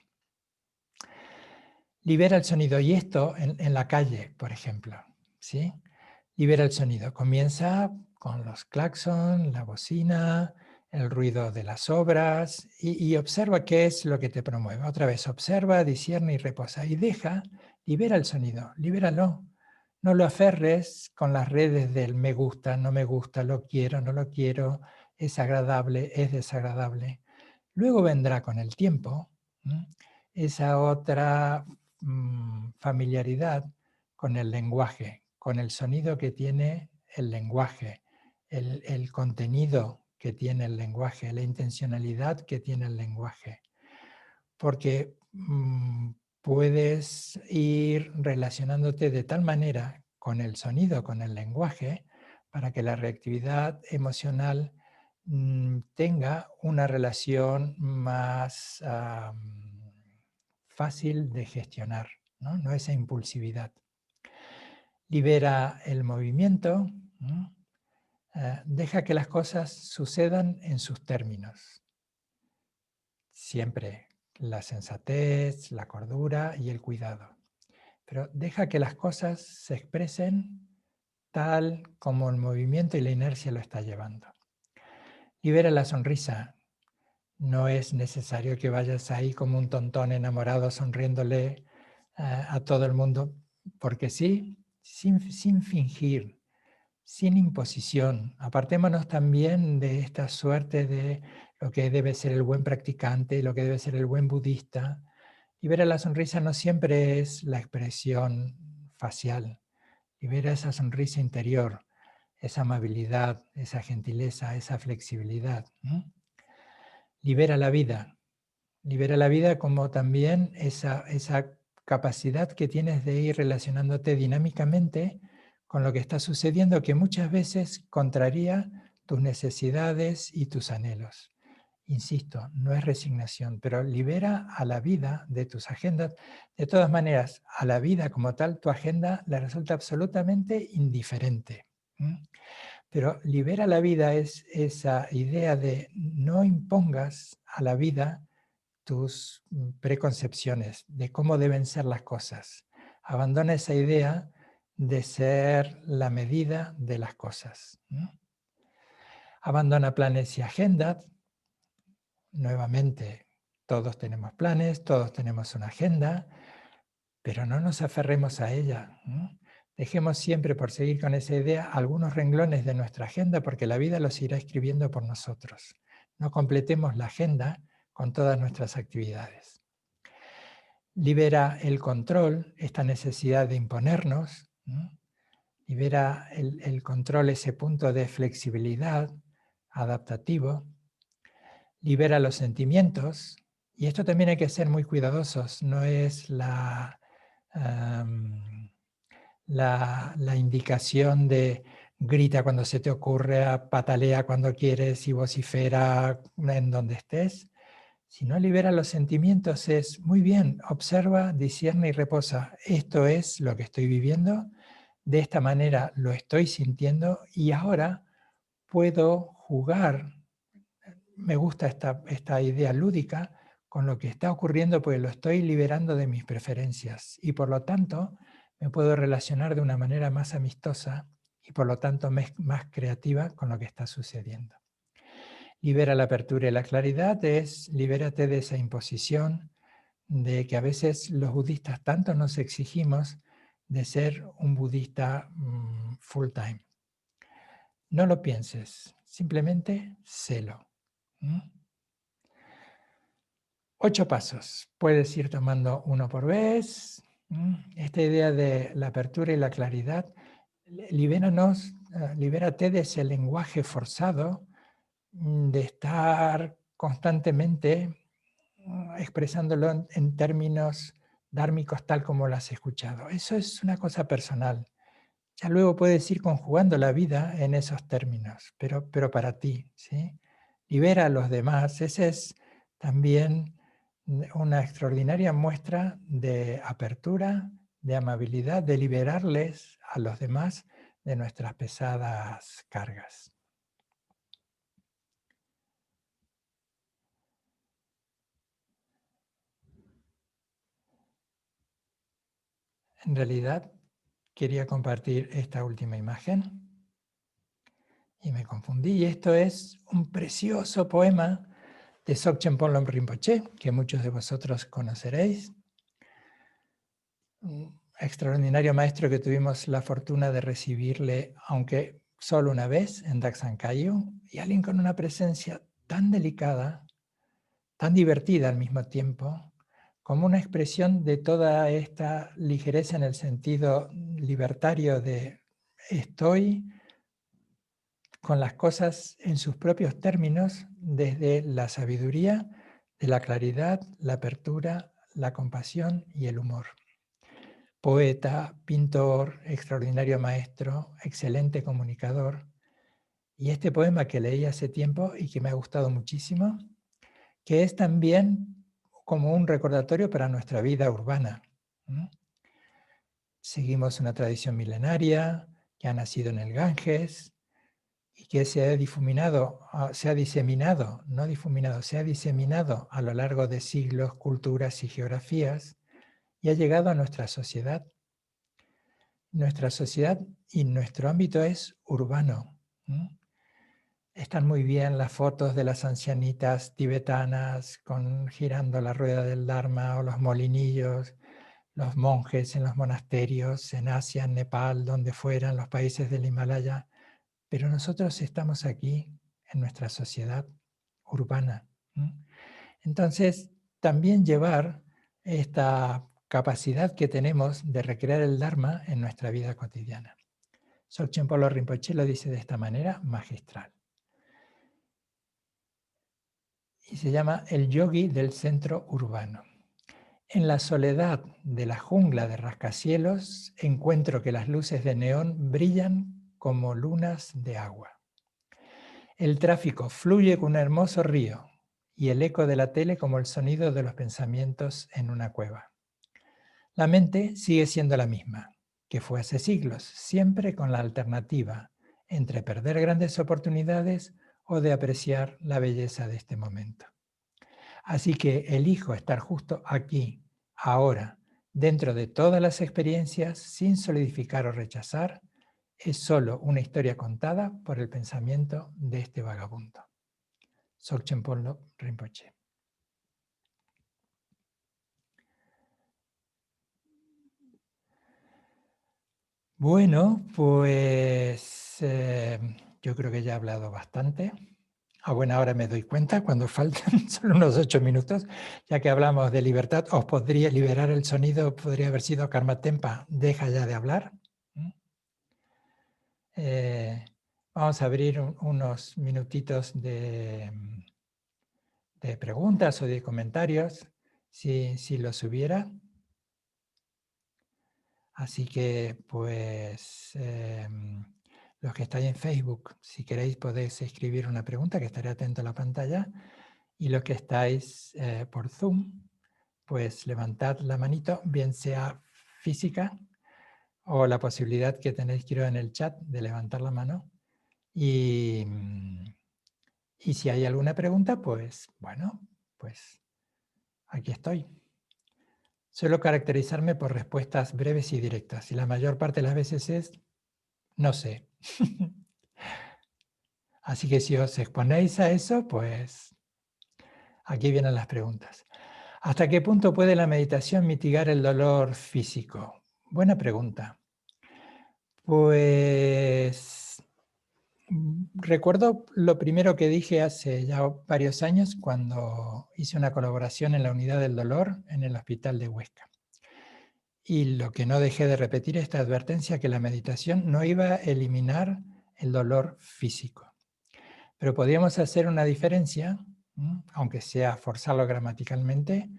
Libera el sonido, y esto en la calle, por ejemplo, ¿sí? Libera el sonido, comienza con los claxons, la bocina, el ruido de las obras, y observa qué es lo que te promueve. Otra vez, observa, discierne y reposa, y libera el sonido, libéralo. No lo aferres con las redes del me gusta, no me gusta, lo quiero, no lo quiero, es agradable, es desagradable. Luego vendrá con el tiempo esa otra familiaridad con el lenguaje, con el sonido que tiene el lenguaje, el contenido que tiene el lenguaje, la intencionalidad que tiene el lenguaje. Porque puedes ir relacionándote de tal manera con el sonido, con el lenguaje, para que la reactividad emocional tenga una relación más fácil de gestionar, ¿no? Esa impulsividad. Libera el movimiento, deja que las cosas sucedan en sus términos. Siempre la sensatez, la cordura y el cuidado. Pero deja que las cosas se expresen tal como el movimiento y la inercia lo está llevando. Libera la sonrisa. No es necesario que vayas ahí como un tontón enamorado sonriéndole a todo el mundo, porque sí, sin fingir, sin imposición. Apartémonos también de esta suerte de lo que debe ser el buen practicante, lo que debe ser el buen budista. Libera la sonrisa no siempre es la expresión facial. Libera esa sonrisa interior, esa amabilidad, esa gentileza, esa flexibilidad. Libera la vida como también esa capacidad que tienes de ir relacionándote dinámicamente con lo que está sucediendo que muchas veces contraría tus necesidades y tus anhelos. Insisto, no es resignación, pero libera a la vida de tus agendas. De todas maneras, a la vida como tal, tu agenda le resulta absolutamente indiferente. Pero libera la vida es esa idea de no impongas a la vida tus preconcepciones de cómo deben ser las cosas. Abandona esa idea de ser la medida de las cosas. Abandona planes y agendas. Nuevamente, todos tenemos planes, todos tenemos una agenda, pero no nos aferremos a ella. Dejemos siempre, por seguir con esa idea, algunos renglones de nuestra agenda porque la vida los irá escribiendo por nosotros. No completemos la agenda con todas nuestras actividades. Libera el control, esta necesidad de imponernos. Libera el control, ese punto de flexibilidad adaptativo. Libera los sentimientos. Y esto también hay que ser muy cuidadosos. No es la indicación de grita cuando se te ocurre, patalea cuando quieres y vocifera en donde estés. Si no libera los sentimientos es, muy bien, observa, discierne y reposa. Esto es lo que estoy viviendo, de esta manera lo estoy sintiendo y ahora puedo jugar. Me gusta esta idea lúdica con lo que está ocurriendo porque lo estoy liberando de mis preferencias y por lo tanto me puedo relacionar de una manera más amistosa y por lo tanto más creativa con lo que está sucediendo. Libera la apertura y la claridad libérate de esa imposición de que a veces los budistas tanto nos exigimos de ser un budista full time. No lo pienses, simplemente sélo. 8 pasos. Puedes ir tomando uno por vez. Esta idea de la apertura y la claridad, libérate de ese lenguaje forzado de estar constantemente expresándolo en términos dármicos tal como lo has escuchado. Eso es una cosa personal. Ya luego puedes ir conjugando la vida en esos términos, pero para ti, ¿sí? Libera a los demás. Esa es también una extraordinaria muestra de apertura, de amabilidad, de liberarles a los demás de nuestras pesadas cargas. En realidad, quería compartir esta última imagen y me confundí. Y esto es un precioso poema de Dzogchen Ponlop Rinpoche, que muchos de vosotros conoceréis. Un extraordinario maestro que tuvimos la fortuna de recibirle, aunque solo una vez, en Daxankayo, y alguien con una presencia tan delicada, tan divertida al mismo tiempo, como una expresión de toda esta ligereza en el sentido libertario de estoy con las cosas en sus propios términos desde la sabiduría, de la claridad, la apertura, la compasión y el humor. Poeta, pintor, extraordinario maestro, excelente comunicador. Y este poema que leí hace tiempo y que me ha gustado muchísimo, que es también como un recordatorio para nuestra vida urbana. Seguimos una tradición milenaria que ha nacido en el Ganges y que se ha diseminado, se ha diseminado a lo largo de siglos, culturas y geografías y ha llegado a nuestra sociedad. Nuestra sociedad y nuestro ámbito es urbano. Están muy bien las fotos de las ancianitas tibetanas girando la rueda del Dharma o los molinillos, los monjes en los monasterios, en Asia, en Nepal, donde fueran, los países del Himalaya. Pero nosotros estamos aquí en nuestra sociedad urbana. Entonces, también llevar esta capacidad que tenemos de recrear el Dharma en nuestra vida cotidiana. Dzogchen Ponlop Rinpoche lo dice de esta manera magistral. Y se llama el yogi del centro urbano. En la soledad de la jungla de rascacielos encuentro que las luces de neón brillan como lunas de agua. El tráfico fluye con un hermoso río y el eco de la tele como el sonido de los pensamientos en una cueva. La mente sigue siendo la misma, que fue hace siglos, siempre con la alternativa entre perder grandes oportunidades o de apreciar la belleza de este momento. Así que elijo estar justo aquí, ahora, dentro de todas las experiencias, sin solidificar o rechazar, es solo una historia contada por el pensamiento de este vagabundo. Dzogchen Ponlo Rinpoche. Bueno, pues yo creo que ya he hablado bastante. A buena hora me doy cuenta cuando faltan solo unos 8 minutos, ya que hablamos de libertad. Os podría liberar el sonido, podría haber sido Karma Tempa, deja ya de hablar. Vamos a abrir unos minutitos de preguntas o de comentarios, si los hubiera. Así que, pues, los que estáis en Facebook, si queréis podéis escribir una pregunta, que estaré atento a la pantalla. Y los que estáis por Zoom, pues levantad la manito, bien sea física o la posibilidad que tenéis, creo, en el chat de levantar la mano. Y si hay alguna pregunta, pues, bueno, pues aquí estoy. Suelo caracterizarme por respuestas breves y directas, y la mayor parte de las veces es no sé. Así que si os exponéis a eso, pues aquí vienen las preguntas. ¿Hasta qué punto puede la meditación mitigar el dolor físico? Buena pregunta. Pues recuerdo lo primero que dije hace ya varios años cuando hice una colaboración en la unidad del dolor en el hospital de Huesca. Y lo que no dejé de repetir es esta advertencia, que la meditación no iba a eliminar el dolor físico. Pero podíamos hacer una diferencia, aunque sea forzarlo gramaticalmente,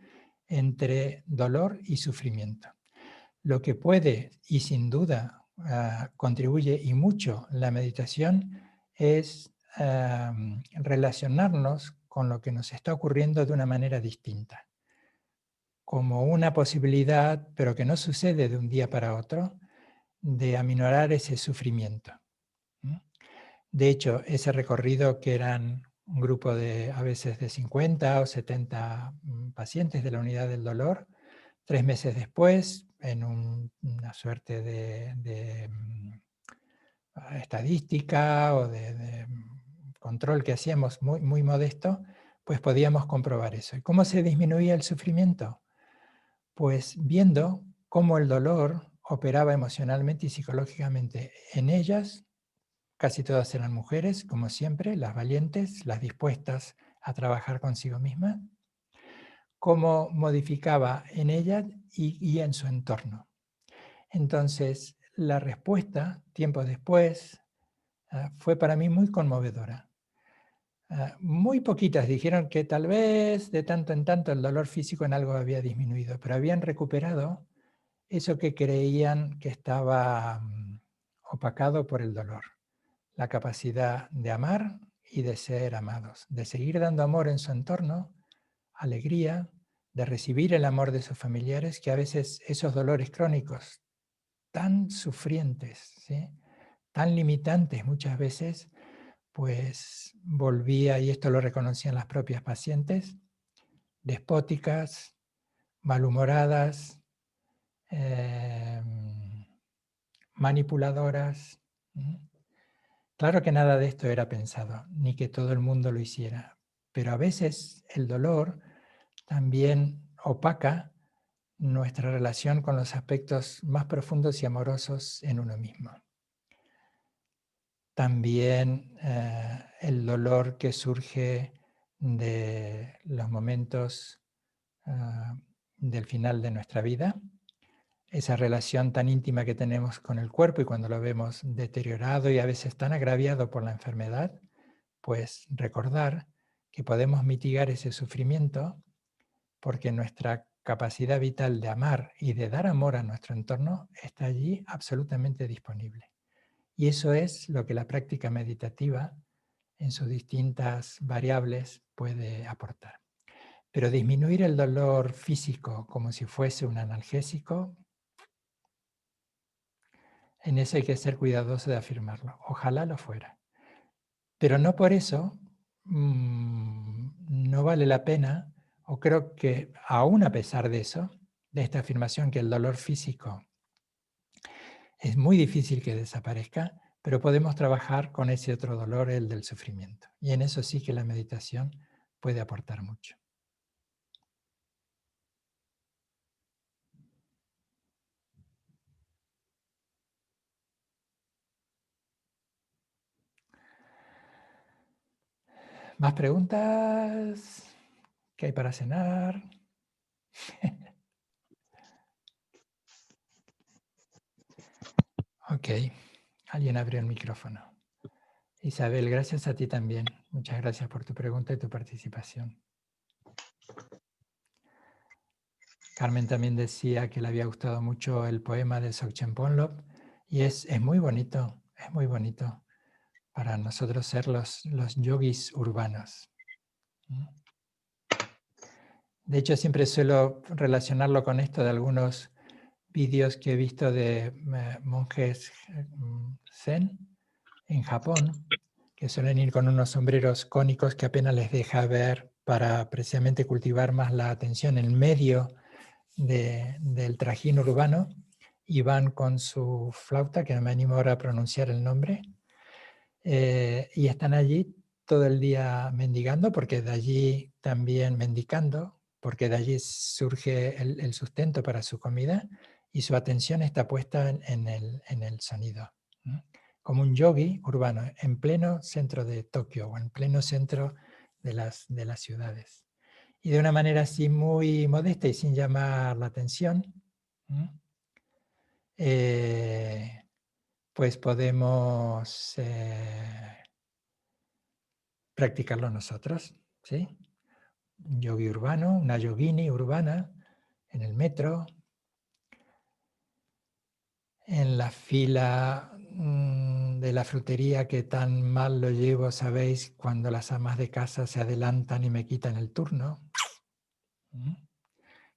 entre dolor y sufrimiento. Lo que puede, y sin duda contribuye y mucho la meditación, es relacionarnos con lo que nos está ocurriendo de una manera distinta. Como una posibilidad, pero que no sucede de un día para otro, de aminorar ese sufrimiento. De hecho, ese recorrido, que eran un grupo de a veces de 50 o 70 pacientes de la unidad del dolor, 3 meses después, en una suerte de estadística o de control que hacíamos muy, muy modesto, pues podíamos comprobar eso. ¿Y cómo se disminuía el sufrimiento? Pues viendo cómo el dolor operaba emocionalmente y psicológicamente en ellas. Casi todas eran mujeres, como siempre, las valientes, las dispuestas a trabajar consigo mismas. Cómo modificaba en ella y en su entorno. Entonces, la respuesta, tiempo después, fue para mí muy conmovedora. Muy poquitas dijeron que tal vez de tanto en tanto el dolor físico en algo había disminuido, pero habían recuperado eso que creían que estaba opacado por el dolor. La capacidad de amar y de ser amados, de seguir dando amor en su entorno, alegría, de recibir el amor de sus familiares, que a veces esos dolores crónicos tan sufrientes, ¿sí?, tan limitantes muchas veces, pues volvía, y esto lo reconocían las propias pacientes, despóticas, malhumoradas, manipuladoras. Claro que nada de esto era pensado, ni que todo el mundo lo hiciera, pero a veces el dolor también opaca nuestra relación con los aspectos más profundos y amorosos en uno mismo. También el dolor que surge de los momentos del final de nuestra vida, esa relación tan íntima que tenemos con el cuerpo, y cuando lo vemos deteriorado y a veces tan agraviado por la enfermedad, pues recordar que podemos mitigar ese sufrimiento porque nuestra capacidad vital de amar y de dar amor a nuestro entorno está allí absolutamente disponible. Y eso es lo que la práctica meditativa en sus distintas variables puede aportar. Pero disminuir el dolor físico como si fuese un analgésico, en eso hay que ser cuidadoso de afirmarlo. Ojalá lo fuera. Pero no por eso no vale la pena, o creo que aún a pesar de eso, de esta afirmación que el dolor físico es muy difícil que desaparezca, pero podemos trabajar con ese otro dolor, el del sufrimiento. Y en eso sí que la meditación puede aportar mucho. ¿Más preguntas? ¿Qué hay para cenar? Ok, alguien abrió el micrófono. Isabel, gracias a ti también. Muchas gracias por tu pregunta y tu participación. Carmen también decía que le había gustado mucho el poema de Dzogchen Ponlop y es muy bonito para nosotros ser los yogis urbanos. De hecho, siempre suelo relacionarlo con esto de algunos vídeos que he visto de monjes zen en Japón, que suelen ir con unos sombreros cónicos que apenas les deja ver para precisamente cultivar más la atención en medio del trajín urbano, y van con su flauta, que no me animo ahora a pronunciar el nombre, y están allí todo el día mendigando, porque de allí también mendicando, porque de allí surge el sustento para su comida, y su atención está puesta en el sonido. Como un yogi urbano, en pleno centro de Tokio o en pleno centro de las ciudades. Y de una manera así muy modesta y sin llamar la atención, pues podemos practicarlo nosotros, ¿sí? Un yogi urbano, una yogini urbana, en el metro, en la fila de la frutería que tan mal lo llevo, sabéis, cuando las amas de casa se adelantan y me quitan el turno.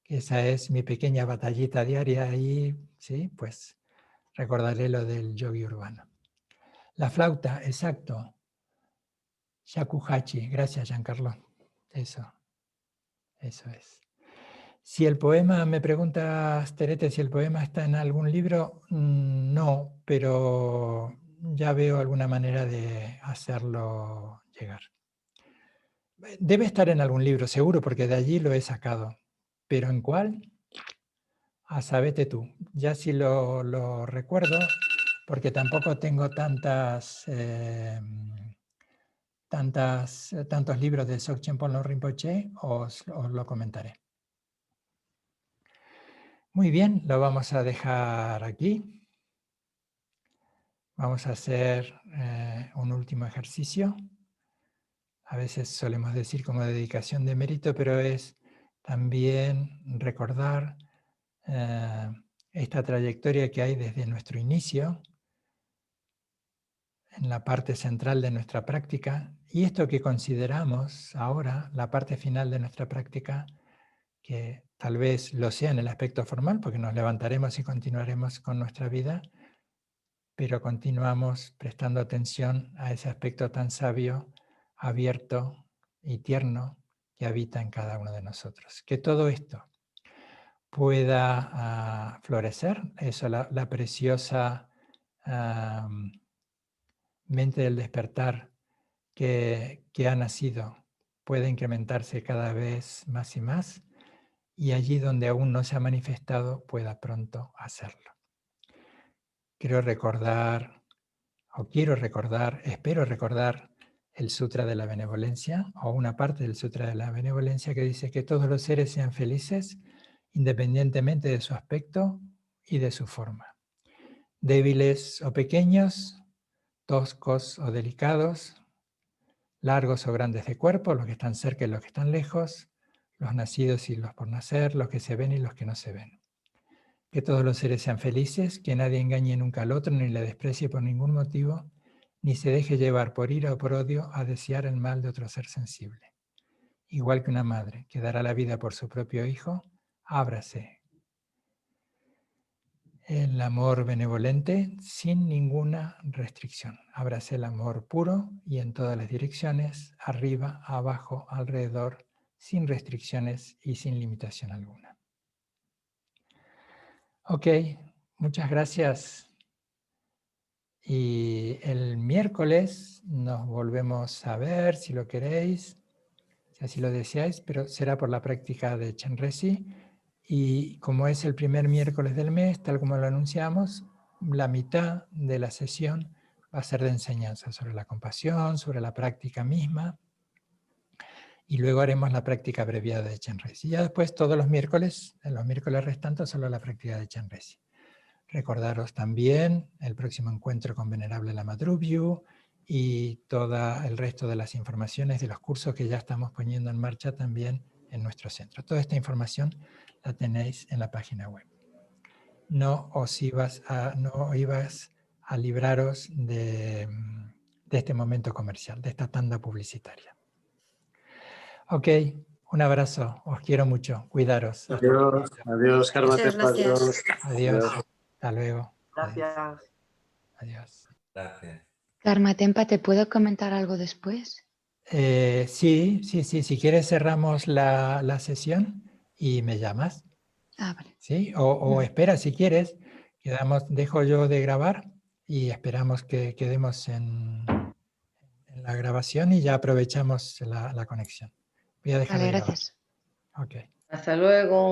Esa es mi pequeña batallita diaria y, sí, pues recordaré lo del yogi urbano. La flauta, exacto. Shakuhachi, gracias Giancarlo. Eso es. Si el poema, me preguntas, Terete, si el poema está en algún libro, no, pero ya veo alguna manera de hacerlo llegar. Debe estar en algún libro, seguro, porque de allí lo he sacado. ¿Pero en cuál? Sabete tú. Ya si lo recuerdo, porque tampoco tengo tantos libros de Dzogchen Ponlop Rinpoche, os lo comentaré. Muy bien, lo vamos a dejar aquí. Vamos a hacer un último ejercicio. A veces solemos decir como dedicación de mérito, pero es también recordar esta trayectoria que hay desde nuestro inicio, en la parte central de nuestra práctica, y esto que consideramos ahora, la parte final de nuestra práctica, que tal vez lo sea en el aspecto formal, porque nos levantaremos y continuaremos con nuestra vida, pero continuamos prestando atención a ese aspecto tan sabio, abierto y tierno que habita en cada uno de nosotros. Que todo esto pueda florecer, eso, la preciosa mente del despertar que ha nacido puede incrementarse cada vez más y más, y allí donde aún no se ha manifestado pueda pronto hacerlo. Quiero recordar, espero recordar el Sutra de la Benevolencia, o una parte del Sutra de la Benevolencia, que dice que todos los seres sean felices independientemente de su aspecto y de su forma. Débiles o pequeños, toscos o delicados, largos o grandes de cuerpo, los que están cerca y los que están lejos, los nacidos y los por nacer, los que se ven y los que no se ven. Que todos los seres sean felices, que nadie engañe nunca al otro, ni le desprecie por ningún motivo, ni se deje llevar por ira o por odio a desear el mal de otro ser sensible. Igual que una madre que dará la vida por su propio hijo, ábrase el amor benevolente sin ninguna restricción. Ábrase el amor puro y en todas las direcciones, arriba, abajo, alrededor, sin restricciones y sin limitación alguna. Ok, muchas gracias. Y el miércoles nos volvemos a ver, si lo queréis, si así lo deseáis, pero será por la práctica de Chenrezig. Y como es el primer miércoles del mes, tal como lo anunciamos, la mitad de la sesión va a ser de enseñanza sobre la compasión, sobre la práctica misma, y luego haremos la práctica abreviada de Chenrezig. Y ya después todos los miércoles, en los miércoles restantes, solo la práctica de Chenrezig. Recordaros también el próximo encuentro con Venerable Lama Drupyu y todo el resto de las informaciones de los cursos que ya estamos poniendo en marcha también en nuestro centro. Toda esta información la tenéis en la página web. No ibas a libraros de este momento comercial, de esta tanda publicitaria. Ok, un abrazo, os quiero mucho, cuidaros. Adiós, adiós, Karma Muchas Tempa, gracias. adiós. Adiós, hasta luego. Gracias. Adiós. Gracias. Karma Tempa, ¿te puedo comentar algo después? Sí, si quieres cerramos la sesión y me llamas, Ah, vale. ¿sí? O espera si quieres, dejo yo de grabar y esperamos que quedemos en la grabación y ya aprovechamos la conexión. Voy a dejar Vale, de grabar. gracias. Ok. Hasta luego.